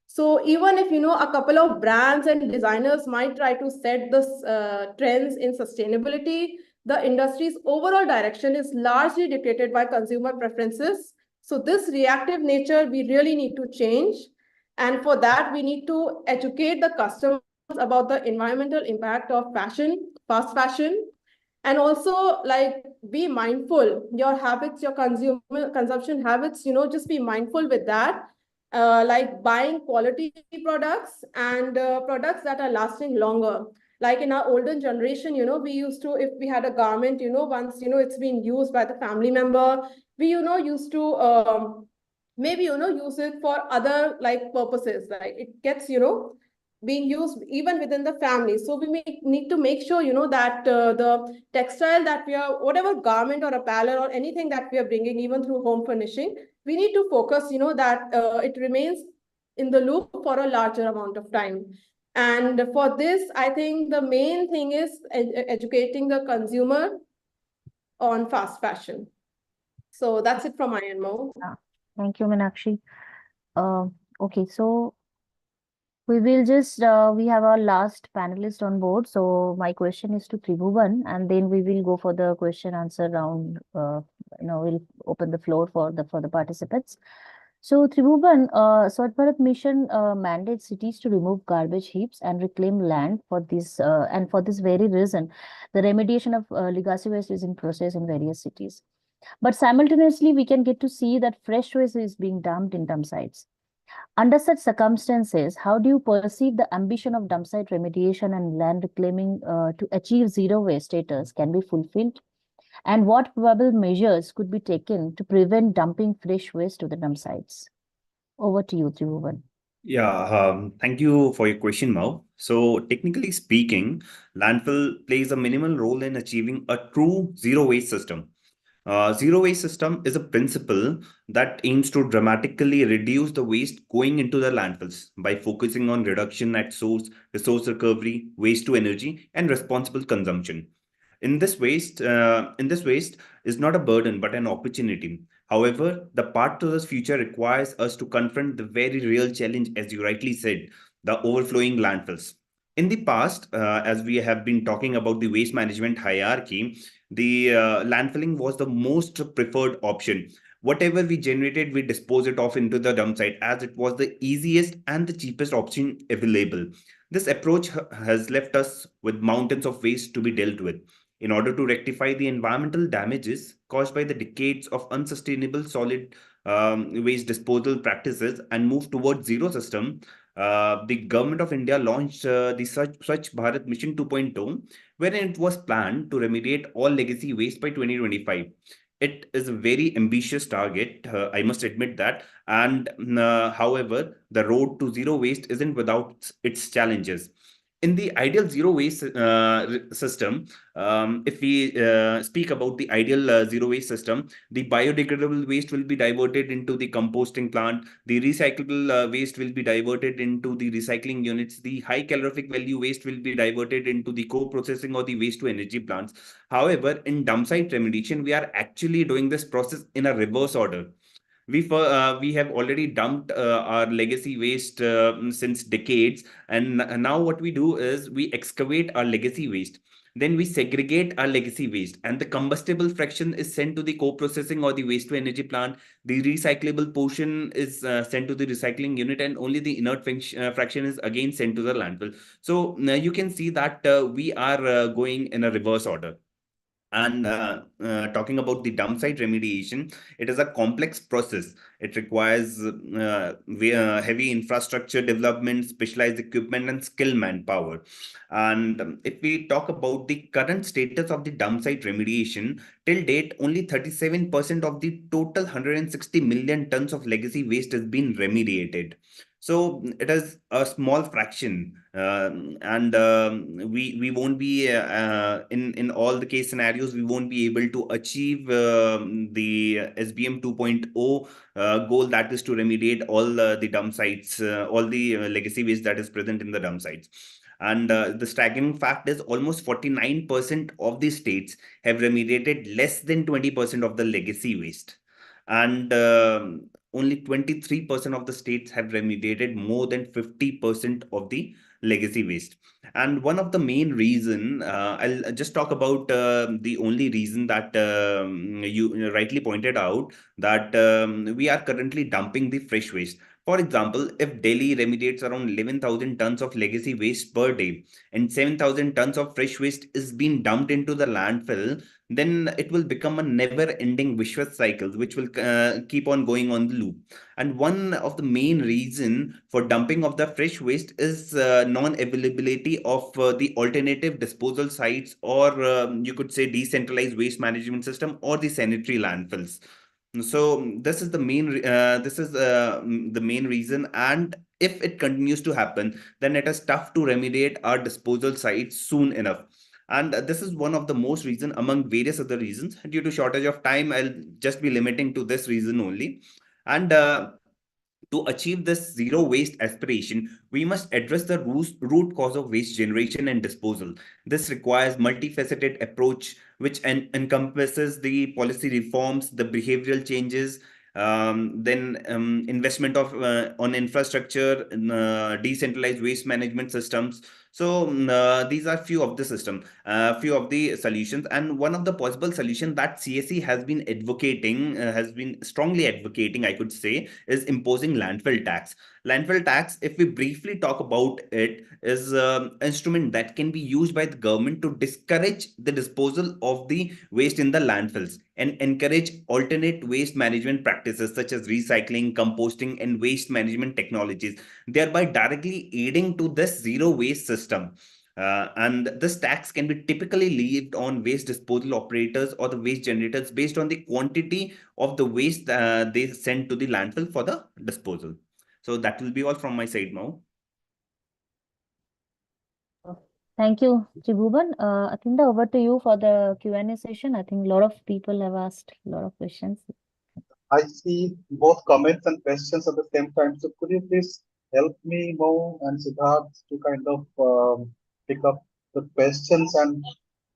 So even if, a couple of brands and designers might try to set the trends in sustainability, the industry's overall direction is largely dictated by consumer preferences. So this reactive nature, we really need to change. And for that, we need to educate the customers about the environmental impact of fashion, fast fashion, and also like be mindful your habits, your consumption habits, just be mindful with that. Like buying quality products and products that are lasting longer. Like in our older generation, we used to, if we had a garment, once, it's been used by the family member, we, used to maybe, use it for other like purposes. Like it gets, being used even within the family. So we need to make sure, that the textile that we are, whatever garment or apparel or anything that we are bringing, even through home furnishing, we need to focus, that it remains in the loop for a larger amount of time. And for this, I think the main thing is educating the consumer on fast fashion. So that's it from my end, Mo. Yeah. Thank you, Meenakshi. Okay, so we will just we have our last panelist on board. So my question is to Tribhuvan, and then we will go for the question answer round. We'll open the floor for the participants. So Tribhuvan, Swachh Bharat Mission mandates cities to remove garbage heaps and reclaim land for this, and for this very reason, the remediation of legacy waste is in process in various cities. But simultaneously, we can get to see that fresh waste is being dumped in dump sites. Under such circumstances, how do you perceive the ambition of dump site remediation and land reclaiming to achieve zero waste status can be fulfilled? And what probable measures could be taken to prevent dumping fresh waste to the dump sites? Over to you, Tribhuvan. Yeah, thank you for your question, Mao. So, technically speaking, landfill plays a minimal role in achieving a true zero waste system. Zero waste system is a principle that aims to dramatically reduce the waste going into the landfills by focusing on reduction at source, resource recovery, waste to energy, and responsible consumption. In this waste is not a burden but an opportunity. However, the path to this future requires us to confront the very real challenge, as you rightly said, the overflowing landfills. In the past, as we have been talking about the waste management hierarchy, the landfilling was the most preferred option. Whatever we generated, we dispose it off into the dump site as it was the easiest and the cheapest option available. This approach has left us with mountains of waste to be dealt with. In order to rectify the environmental damages caused by the decades of unsustainable solid waste disposal practices and move towards zero system, the government of India launched the Swachh Bharat Mission 2.0, wherein it was planned to remediate all legacy waste by 2025. It is a very ambitious target, I must admit that. And however, the road to zero waste isn't without its challenges. In the ideal zero waste system, if we speak about the ideal zero waste system, the biodegradable waste will be diverted into the composting plant. The recyclable waste will be diverted into the recycling units. The high calorific value waste will be diverted into the co-processing or the waste to energy plants. However, in dump site remediation, we are actually doing this process in a reverse order. We have already dumped our legacy waste since decades, and now what we do is we excavate our legacy waste. Then we segregate our legacy waste, and the combustible fraction is sent to the co-processing or the waste to energy plant. The recyclable portion is sent to the recycling unit, and only the inert fraction is again sent to the landfill. So you can see that we are going in a reverse order. And talking about the dump site remediation, it is a complex process. It requires heavy infrastructure development, specialized equipment, and skilled manpower. And if we talk about the current status of the dump site remediation, till date, only 37% of the total 160 million tons of legacy waste has been remediated. So it is a small fraction, and we won't be in all the case scenarios, we won't be able to achieve the SBM 2.0 goal, that is to remediate all the dump sites, all the legacy waste that is present in the dump sites. And the staggering fact is almost 49% of the states have remediated less than 20% of the legacy waste. And only 23% of the states have remediated more than 50% of the legacy waste. And one of the main reason, I'll just talk about the only reason that you rightly pointed out, that we are currently dumping the fresh waste. For example, if Delhi remediates around 11,000 tons of legacy waste per day and 7,000 tons of fresh waste is being dumped into the landfill, then it will become a never-ending vicious cycle, which will keep on going on the loop. And one of the main reason for dumping of the fresh waste is non-availability of the alternative disposal sites, or you could say decentralized waste management system, or the sanitary landfills. So this is the main reason, and if it continues to happen, then it is tough to remediate our disposal sites soon enough. And this is one of the most reason among various other reasons. Due to shortage of time, I'll just be limiting to this reason only. And to achieve this zero waste aspiration, we must address the root cause of waste generation and disposal. This requires multifaceted approach, which encompasses the policy reforms, the behavioral changes, then investment of on infrastructure, decentralized waste management systems. So these are few of the system, few of the solutions, and one of the possible solution that CSE has been strongly advocating, I could say, is imposing landfill tax. Landfill tax, if we briefly talk about it, is an instrument that can be used by the government to discourage the disposal of the waste in the landfills and encourage alternate waste management practices such as recycling, composting, and waste management technologies, thereby directly aiding to this zero waste system. And this tax can be typically levied on waste disposal operators or the waste generators based on the quantity of the waste they send to the landfill for the disposal. So that will be all from my side now. Thank you, Tribhuvan. Athinda, over to you for the Q&A session. I think a lot of people have asked a lot of questions. I see both comments and questions at the same time. So could you please help me, Mo and Siddharth, to kind of pick up the questions, and I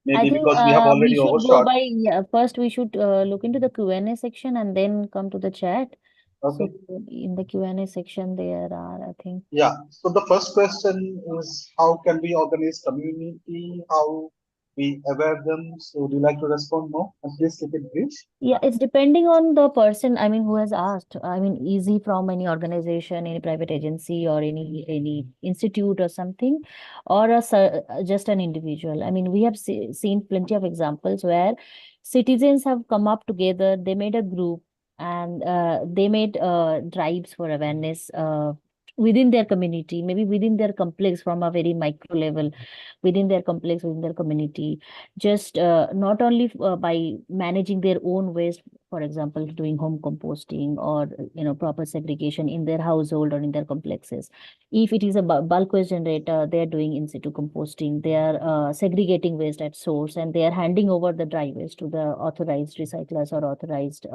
maybe think because we have we already should go overshot. by, first we should look into the Q&A section and then come to the chat. Okay. So in the Q&A section, there are, I think. Yeah. So the first question is, how can we organize community? How we aware them? So would you like to respond, Mo? And please keep it brief. Yeah, it's depending on the person, I mean, who has asked. I mean, is he from any organization, any private agency, or any institute or something, or just an individual? I mean, we have seen plenty of examples where citizens have come up together, they made a group, and they made drives for awareness within their community, maybe within their complex, from a very micro level, within their complex, within their community, just not only by managing their own waste, for example, doing home composting, or proper segregation in their household or in their complexes. If it is a bulk waste generator, they are doing in situ composting, they are segregating waste at source, and they are handing over the dry waste to the authorized recyclers or authorized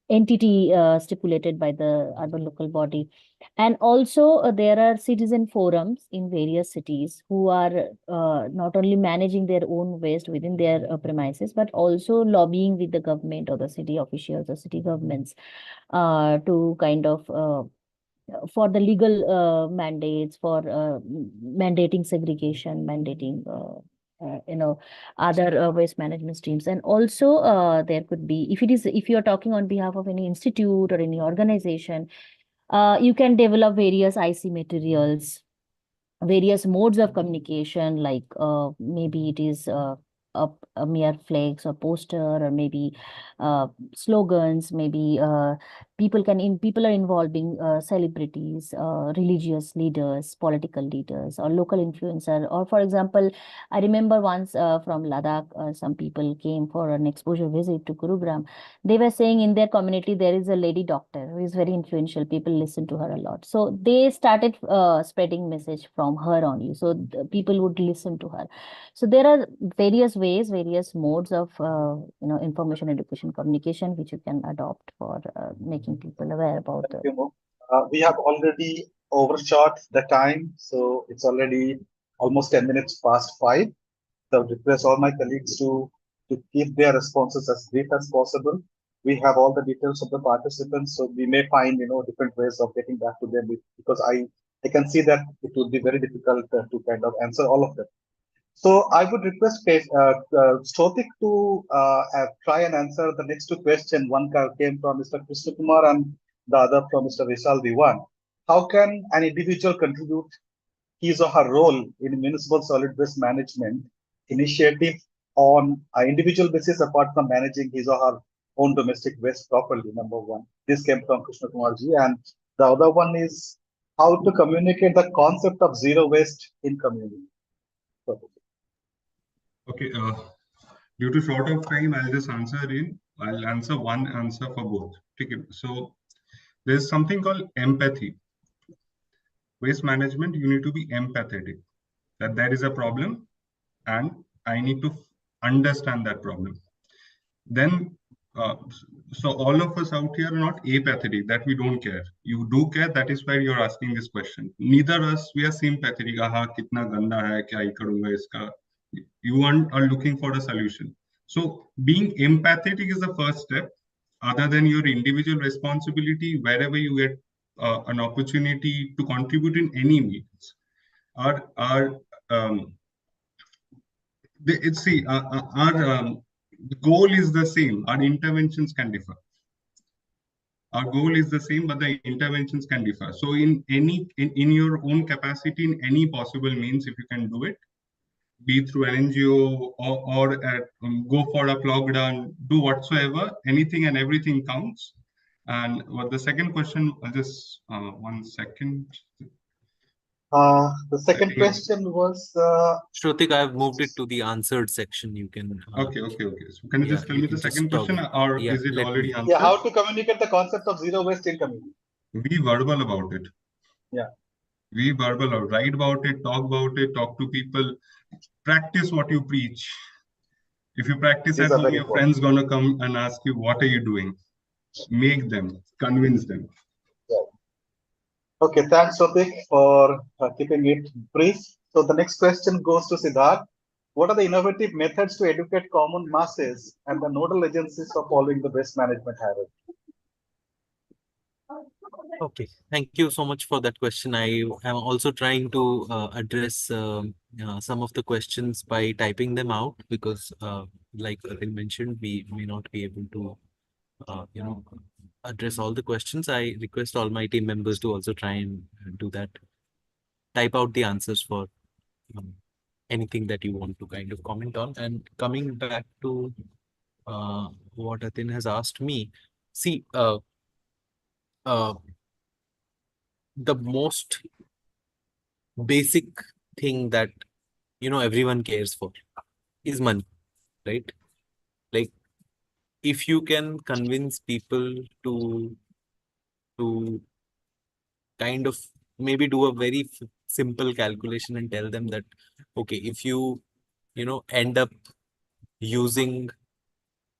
entity stipulated by the urban local body. And also there are citizen forums in various cities who are not only managing their own waste within their premises, but also lobbying with the government or the city officials or city governments to kind of for the legal mandates, for mandating segregation, mandating other waste management streams. And also there could be, if you're talking on behalf of any institute or any organization, you can develop various IC materials, various modes of communication, like maybe it is a mere flags or poster, or maybe slogans, maybe people are involving celebrities, religious leaders, political leaders, or local influencer. Or for example, I remember once from Ladakh, some people came for an exposure visit to Gurugram. They were saying in their community there is a lady doctor who is very influential, people listen to her a lot, so they started spreading message from her only, so the people would listen to her. So there are various ways, various modes of information, education, communication, which you can adopt for making people aware about Thank you, Mo. We have already overshot the time, so it's already almost 10 minutes past 5. So I request all my colleagues to keep their responses as brief as possible. We have all the details of the participants, so we may find different ways of getting back to them, because I can see that it would be very difficult to kind of answer all of them. So I would request Stotik to try and answer the next two questions. One came from Mr. Krishna Kumar, and the other from Mr. Vishal Diwan. How can an individual contribute his or her role in municipal solid waste management initiative on an individual basis apart from managing his or her own domestic waste properly? Number one, this came from Krishna Kumarji, and the other one is how to communicate the concept of zero waste in community. Okay, due to short of time, I'll answer one answer for both. Okay, so there's something called empathy. Waste management, you need to be empathetic that there is a problem and I need to understand that problem. Then, so all of us out here are not apathetic, that we don't care. You do care, that is why you're asking this question. Neither us, we are sympathetic. Aha, kitna ganda hai, kya hi karunga iska. You are looking for a solution. So being empathetic is the first step. Other than your individual responsibility, wherever you get an opportunity to contribute in any means, our the goal is the same. Our interventions can differ. Our goal is the same, but the interventions can differ. So in your own capacity, in any possible means, if you can do it, be through an NGO or go for a plug run, do whatsoever, anything and everything counts. And what the second question, just 1 second. The second question was. Shrutik, I've moved it to the answered section. You can. Okay. So can you just tell me the second question, or is it already answered? Yeah, how to communicate the concept of zero waste in community? Be verbal about it. Yeah. Be verbal, or write about it, talk to people, practice what you preach. If you practice at home, your friends gonna come and ask you, what are you doing? Make them, convince them. Yeah. Okay, thanks, Shrutik, for keeping it brief. So the next question goes to Siddharth. What are the innovative methods to educate common masses and the nodal agencies for following the waste management hierarchy? Okay, thank you so much for that question. I am also trying to address some of the questions by typing them out because, like I mentioned, we may not be able to, address all the questions. I request all my team members to also try and do that. Type out the answers for anything that you want to kind of comment on. And coming back to what Atin has asked me, see, the most basic thing that everyone cares for is money, right? Like, if you can convince people to kind of maybe do a very simple calculation and tell them that, okay, if you end up using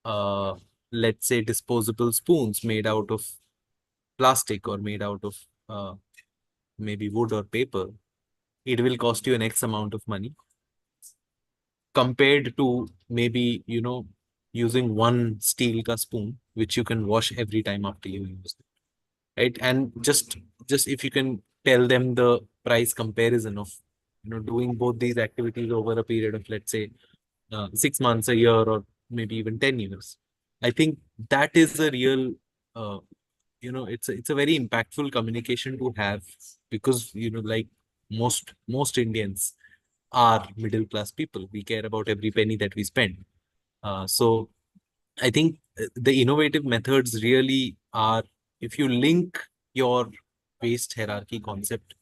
let's say disposable spoons made out of plastic or made out of maybe wood or paper, it will cost you an X amount of money compared to maybe using one steel ka spoon which you can wash every time after you use it, right? And just if you can tell them the price comparison of doing both these activities over a period of, let's say, 6 months, a year, or maybe even 10 years, I think that is a real it's a very impactful communication to have, because like most Indians are middle class people. We care about every penny that we spend. So I think the innovative methods really are, if you link your waste hierarchy concept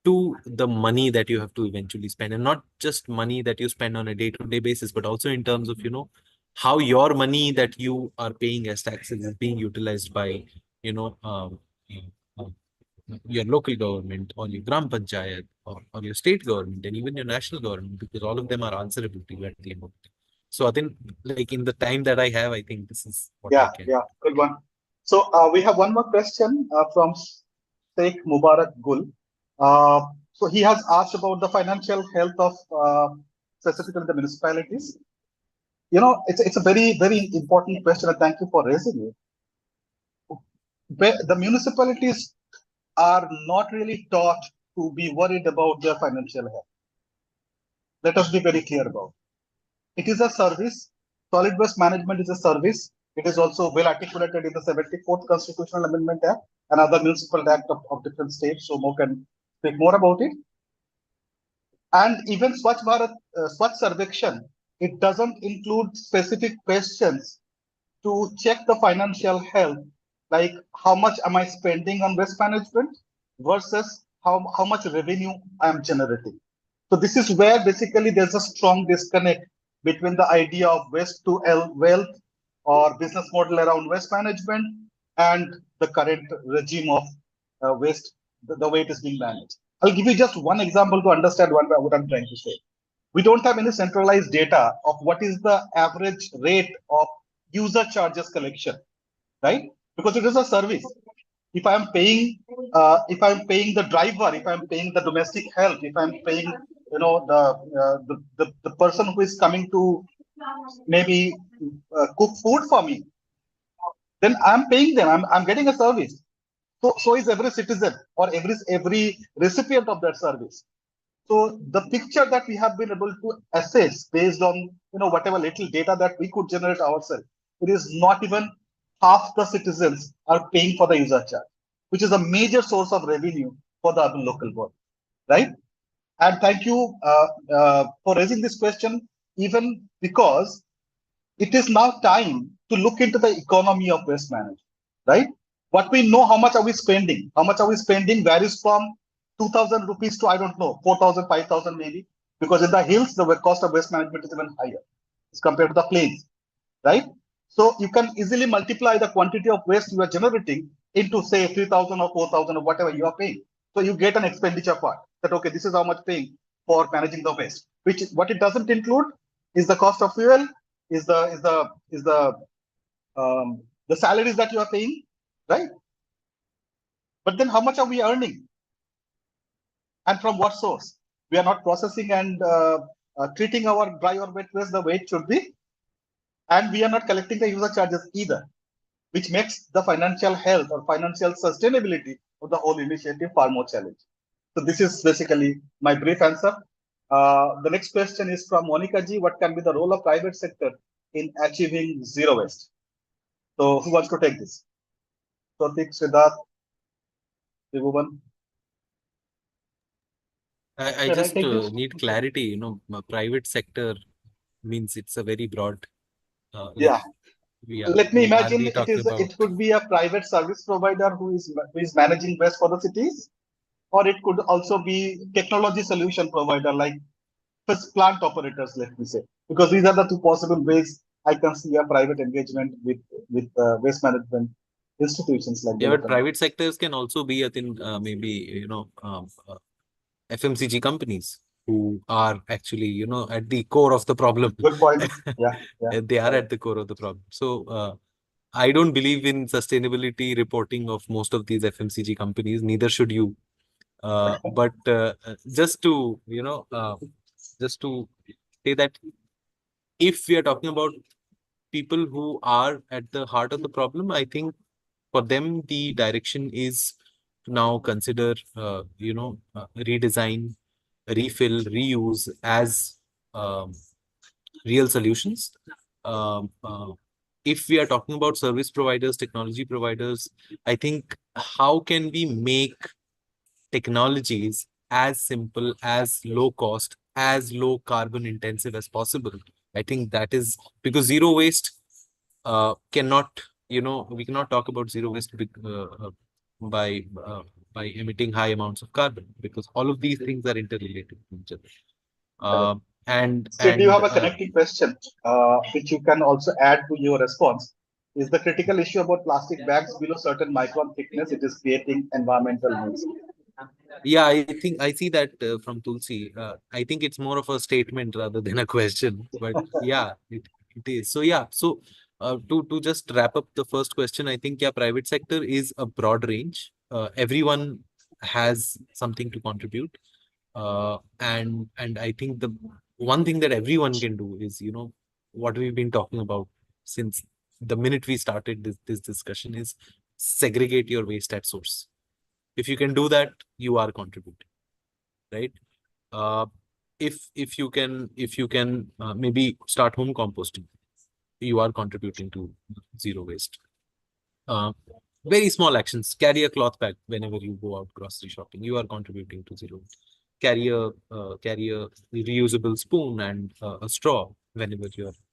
to the money that you have to eventually spend, and not just money that you spend on a day-to-day basis, but also in terms of how your money that you are paying as taxes is being utilized by your local government, or your gram panchayat, or your state government, and even your national government, because all of them are answerable to you at the end of the day. So I think, like, in the time that I have, I think this is what I can. Yeah, good one. So we have one more question from Sheikh Mubarak Gul. So he has asked about the financial health of specifically the municipalities. It's a very, very important question, and thank you for raising it. The municipalities are not really taught to be worried about their financial health. Let us be very clear about it. It is a service. Solid waste management is a service. It is also well articulated in the 74th Constitutional Amendment Act, another municipal act of different states. So Mo can speak more about it. And even Swachh Bharat, Swachh Sarvekshan, it doesn't include specific questions to check the financial health, like how much am I spending on waste management versus how much revenue I am generating. So this is where basically there's a strong disconnect between the idea of waste to wealth or business model around waste management and the current regime of waste, the way it is being managed. I'll give you just one example to understand what I'm trying to say. We don't have any centralized data of what is the average rate of user charges collection, right? Because it is a service. If I'm paying the driver, if I'm paying the domestic help, if I'm paying, the person who is coming to maybe cook food for me, then I'm paying them. I'm getting a service. So is every citizen or every recipient of that service. So the picture that we have been able to assess based on whatever little data that we could generate ourselves, it is not even half the citizens are paying for the user charge, which is a major source of revenue for the urban local board, right? And thank you for raising this question, even because it is now time to look into the economy of waste management, right? What we know, how much are we spending? How much are we spending varies from 2,000 rupees to, I don't know, 4,000, 5,000 maybe. Because in the hills, the cost of waste management is even higher as compared to the plains, right? So you can easily multiply the quantity of waste you are generating into, say, 3,000 or 4,000 or whatever you are paying. So you get an expenditure part that, okay, this is how much paying for managing the waste, which what it doesn't include is the cost of fuel, is the salaries that you are paying, right? But then how much are we earning? And from what source? We are not processing and treating our dry or wet waste the way it should be. And we are not collecting the user charges either, which makes the financial health or financial sustainability of the whole initiative far more challenging. So this is basically my brief answer. The next question is from Monica Ji. What can be the role of private sector in achieving zero waste? So who wants to take this? Pratik, Siddharth, Tribhuvan? I Can I just take this? need clarity. Private sector means it's a very broad. Yeah. Let me Are imagine we talking about? it could be a private service provider who is managing waste for the cities, or it could also be technology solution provider like first plant operators, let me say, because these are the two possible ways I can see a private engagement with waste management institutions like Yeah, the but private sectors can also be, I think, maybe FMCG companies who are actually, at the core of the problem. Good point. Yeah. They are at the core of the problem. So I don't believe in sustainability reporting of most of these FMCG companies. Neither should you. But just to say that if we are talking about people who are at the heart of the problem, I think for them the direction is to now consider redesign, refill, reuse as um, real solutions. Um, uh, if we are talking about service providers, technology providers, I think how can we make technologies as simple, as low cost, as low carbon intensive as possible? I think that is because zero waste cannot, we cannot talk about zero waste by by emitting high amounts of carbon, because all of these things are interrelated to each other. Correct. And Sid, you have a uh, connecting question, which you can also add to your response. Is the critical issue about plastic bags below certain micron thickness? It is creating environmental waste. yeah, I think I see that from Tulsi. I think it's more of a statement rather than a question, but yeah, it is. So yeah, so to just wrap up the first question, I think yeah, private sector is a broad range. Everyone has something to contribute, and I think the one thing that everyone can do is what we've been talking about since the minute we started this discussion is segregate your waste at source. If you can do that, you are contributing, right? uh, if you can maybe start home composting, you are contributing to zero waste. Very small actions. Carry a cloth bag whenever you go out grocery shopping. You are contributing to zero. Carry a reusable spoon and a straw whenever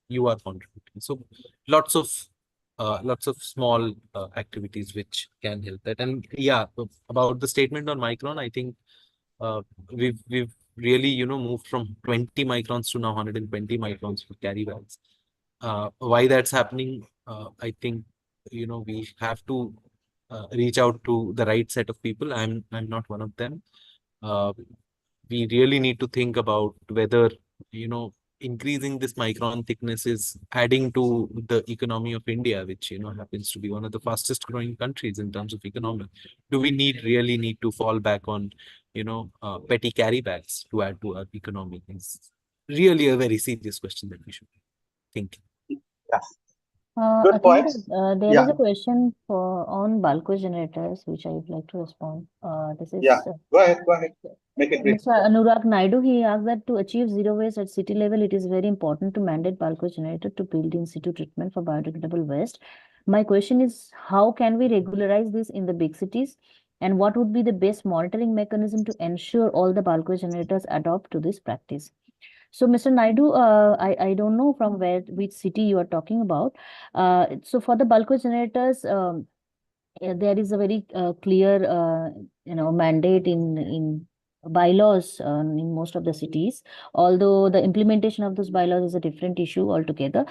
you are contributing. So lots of small activities which can help that. And yeah, about the statement on micron, I think we've really moved from 20 microns to now 120 microns for carry bags. Why that's happening, I think we have to reach out to the right set of people. I'm not one of them. We really need to think about whether increasing this micron thickness is adding to the economy of India, which happens to be one of the fastest growing countries in terms of economy. Do we really need to fall back on petty carry bags to add to our economy? It's really a very serious question that we should think. Yeah. Good I think points. that, there Yeah. is a question on bulk generators, which I would like to respond. This is Yeah. Go ahead. Make it brief. Mr. Anurag Naidu. He asked that to achieve zero waste at city level, it is very important to mandate bulk generator to build in situ treatment for biodegradable waste. My question is, how can we regularize this in the big cities? And what would be the best monitoring mechanism to ensure all the bulk generators adopt to this practice? So, Mr. Naidu, I don't know from which city you are talking about. So, for the bulk generators, there is a very clear, mandate in bylaws in most of the cities. Although the implementation of those bylaws is a different issue altogether,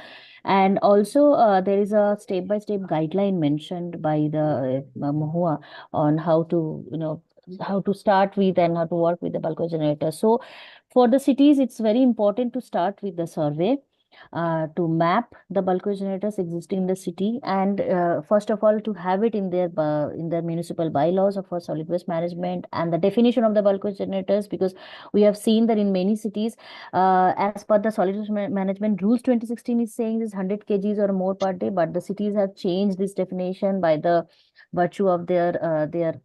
and also there is a step-by-step guideline mentioned by the MOHUA on how to, how to start with and how to work with the bulk generator. So, for the cities, it's very important to start with the survey to map the bulk generators existing in the city, and first of all to have it in their municipal bylaws for solid waste management and the definition of the bulk generators, because we have seen that in many cities, as per the solid waste management rules 2016 is saying is 100 kgs or more per day, but the cities have changed this definition by the virtue of their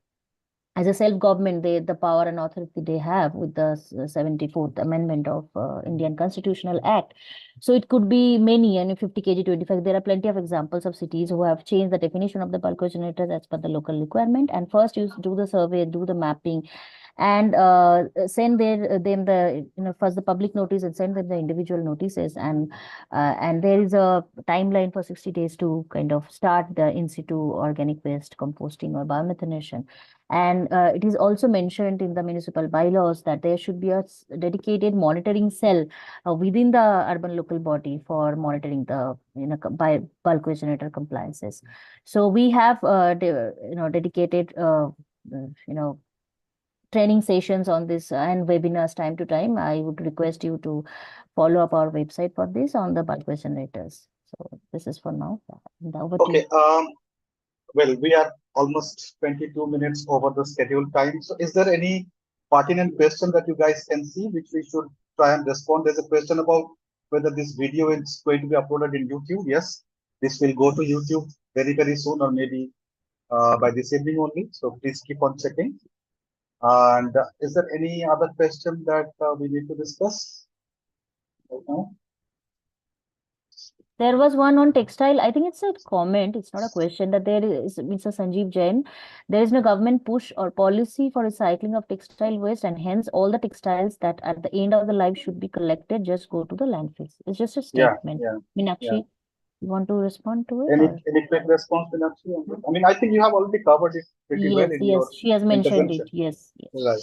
as a self-government, the power and authority they have with the 74th Amendment of Indian Constitutional Act. So it could be many, and 50 kg, 25. There are plenty of examples of cities who have changed the definition of the bulk generators as per the local requirement. And first, you do the survey, do the mapping, and send them the first the public notice and send them the individual notices, and there is a timeline for 60 days to kind of start the in situ organic waste composting or biomethanation. And it is also mentioned in the municipal bylaws that there should be a dedicated monitoring cell within the urban local body for monitoring the by bulk waste generator compliances. So we have dedicated training sessions on this and webinars time to time. I would request you to follow up our website for this on the bulk waste generators. So this is for now. Over to Okay. you. Well, we are almost 22 minutes over the scheduled time. So is there any pertinent question that you guys can see which we should try and respond? There's a question about whether this video is going to be uploaded in YouTube. Yes, this will go to YouTube very, very soon, or maybe by this evening only. So please keep on checking. And is there any other question that we need to discuss right now? There was one on textile. I think it's a comment. It's not a question. That there is, Mr. Sanjeev Jain, there is no government push or policy for recycling of textile waste, and hence all the textiles that at the end of the life should be collected just go to the landfills. It's just a statement. Yeah. Meenakshi, you want to respond to it? Any quick response, Meenakshi? I mean, I think you have already covered it pretty well in your She has mentioned it. intervention. Yes. Right.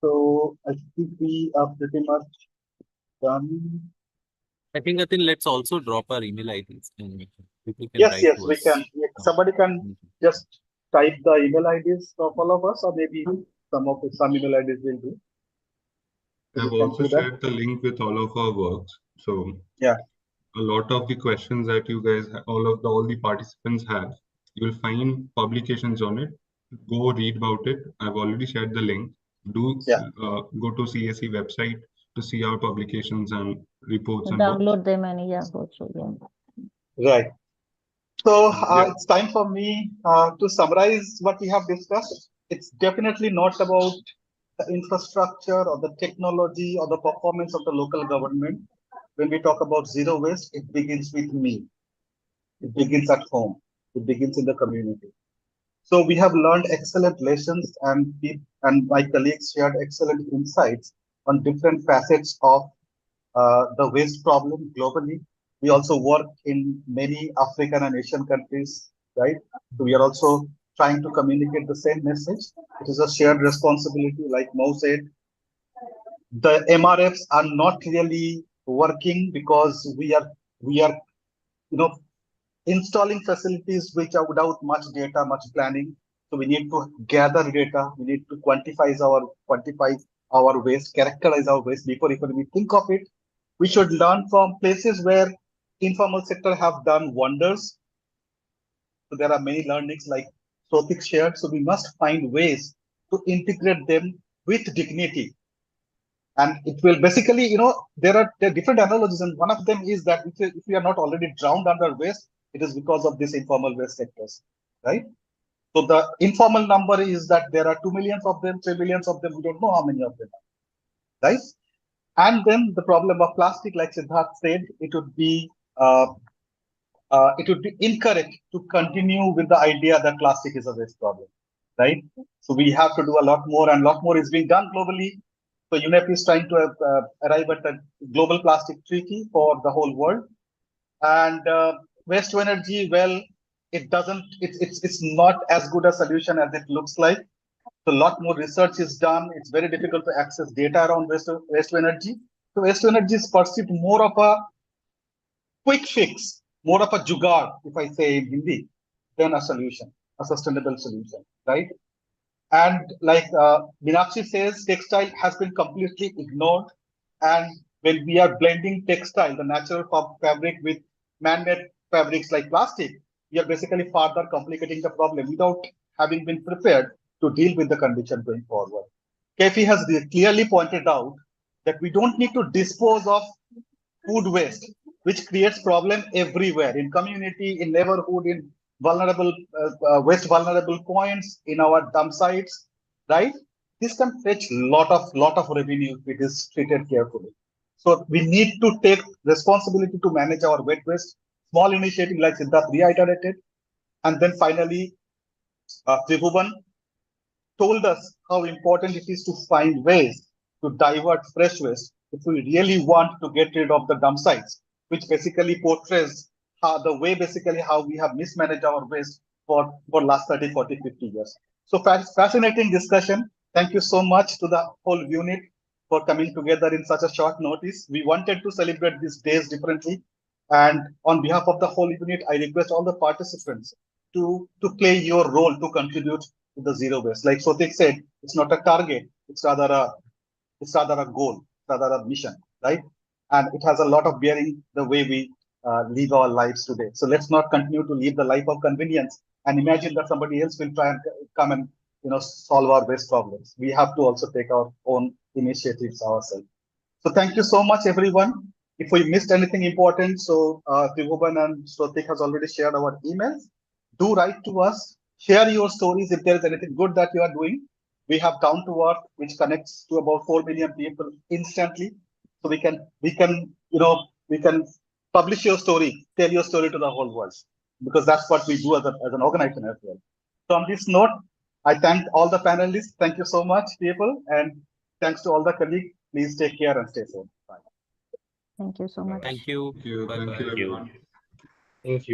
So I think we are pretty much done. I think let's also drop our email IDs and people can Yes, write to we us. can. Somebody can just type the email IDs of all of us, or maybe some email IDs will do. I've also shared the link with all of our works. So yeah, a lot of the questions that you guys, all the participants have, you'll find publications on it. Go read about it. I've already shared the link. Do go to CSE website to see our publications and reports and download them and go through. Right. So it's time for me to summarize what we have discussed. It's definitely not about the infrastructure or the technology or the performance of the local government. when we talk about zero waste, it begins with me. It begins at home. It begins in the community. So we have learned excellent lessons, and my colleagues shared excellent insights on different facets of the waste problem globally. We also work in many African and Asian countries, right? So we are also trying to communicate the same message. It is a shared responsibility, like Mo said. The MRFs are not really working because we are installing facilities which are without much data, much planning. So we need to gather data. We need to quantify our waste, characterize our waste before even we think of it. We should learn from places where informal sector have done wonders. So there are many learnings like Sotik shared. So we must find ways to integrate them with dignity. And it will basically, there are different analogies, and one of them is that if we are not already drowned under waste, it is because of these informal waste sectors, right? So the informal number is that there are 2 million of them, 3 million of them, we don't know how many of them are, right? And then the problem of plastic, like Siddharth said, uh, it would be incorrect to continue with the idea that plastic is a waste problem, right? So we have to do a lot more, and a lot more is being done globally. So UNEP is trying to arrive at a global plastic treaty for the whole world. And waste to energy, well, it's not as good a solution as it looks like. So a lot more research is done. It's very difficult to access data around waste to energy. So waste to energy is perceived more of a quick fix, more of a jugaad, if I say in Hindi, than a solution, a sustainable solution, right? And like Meenakshi says, textile has been completely ignored. And when we are blending textile, the natural fabric with man-made fabrics like plastic, we are basically further complicating the problem without having been prepared to deal with the condition going forward. Kefi has clearly pointed out that we don't need to dispose of food waste, which creates problem everywhere in community, in neighborhood, in vulnerable waste vulnerable points, in our dump sites, right? This can fetch lot of revenue if it is treated carefully. So we need to take responsibility to manage our wet waste. Small initiative like Siddharth reiterated, and then finally, Tribhuvan told us how important it is to find ways to divert fresh waste if we really want to get rid of the dump sites, which basically portrays the way basically how we have mismanaged our waste for last 30, 40, 50 years. So fascinating discussion. Thank you so much to the whole unit for coming together in such a short notice. We wanted to celebrate these days differently. And on behalf of the whole unit, I request all the participants to play your role to contribute to the zero waste. Like Sotik said, it's not a target, it's rather a goal, rather a mission, right? And it has a lot of bearing the way we live our lives today. So let's not continue to live the life of convenience and imagine that somebody else will try and come and solve our waste problems. We have to also take our own initiatives ourselves. So thank you so much, everyone. If we missed anything important, so Tribhuvan and Sotik has already shared our emails. Do write to us. Share your stories if there is anything good that you are doing. We have Down to Earth, which connects to about 4 million people instantly. So we can publish your story, tell your story to the whole world, because that's what we do as an organization as well. So on this note, I thank all the panelists. Thank you so much, people, and thanks to all the colleagues. Please take care and stay safe. Bye. Thank you so much. Thank you. Thank you. Bye Thank you, bye. everyone. Thank you.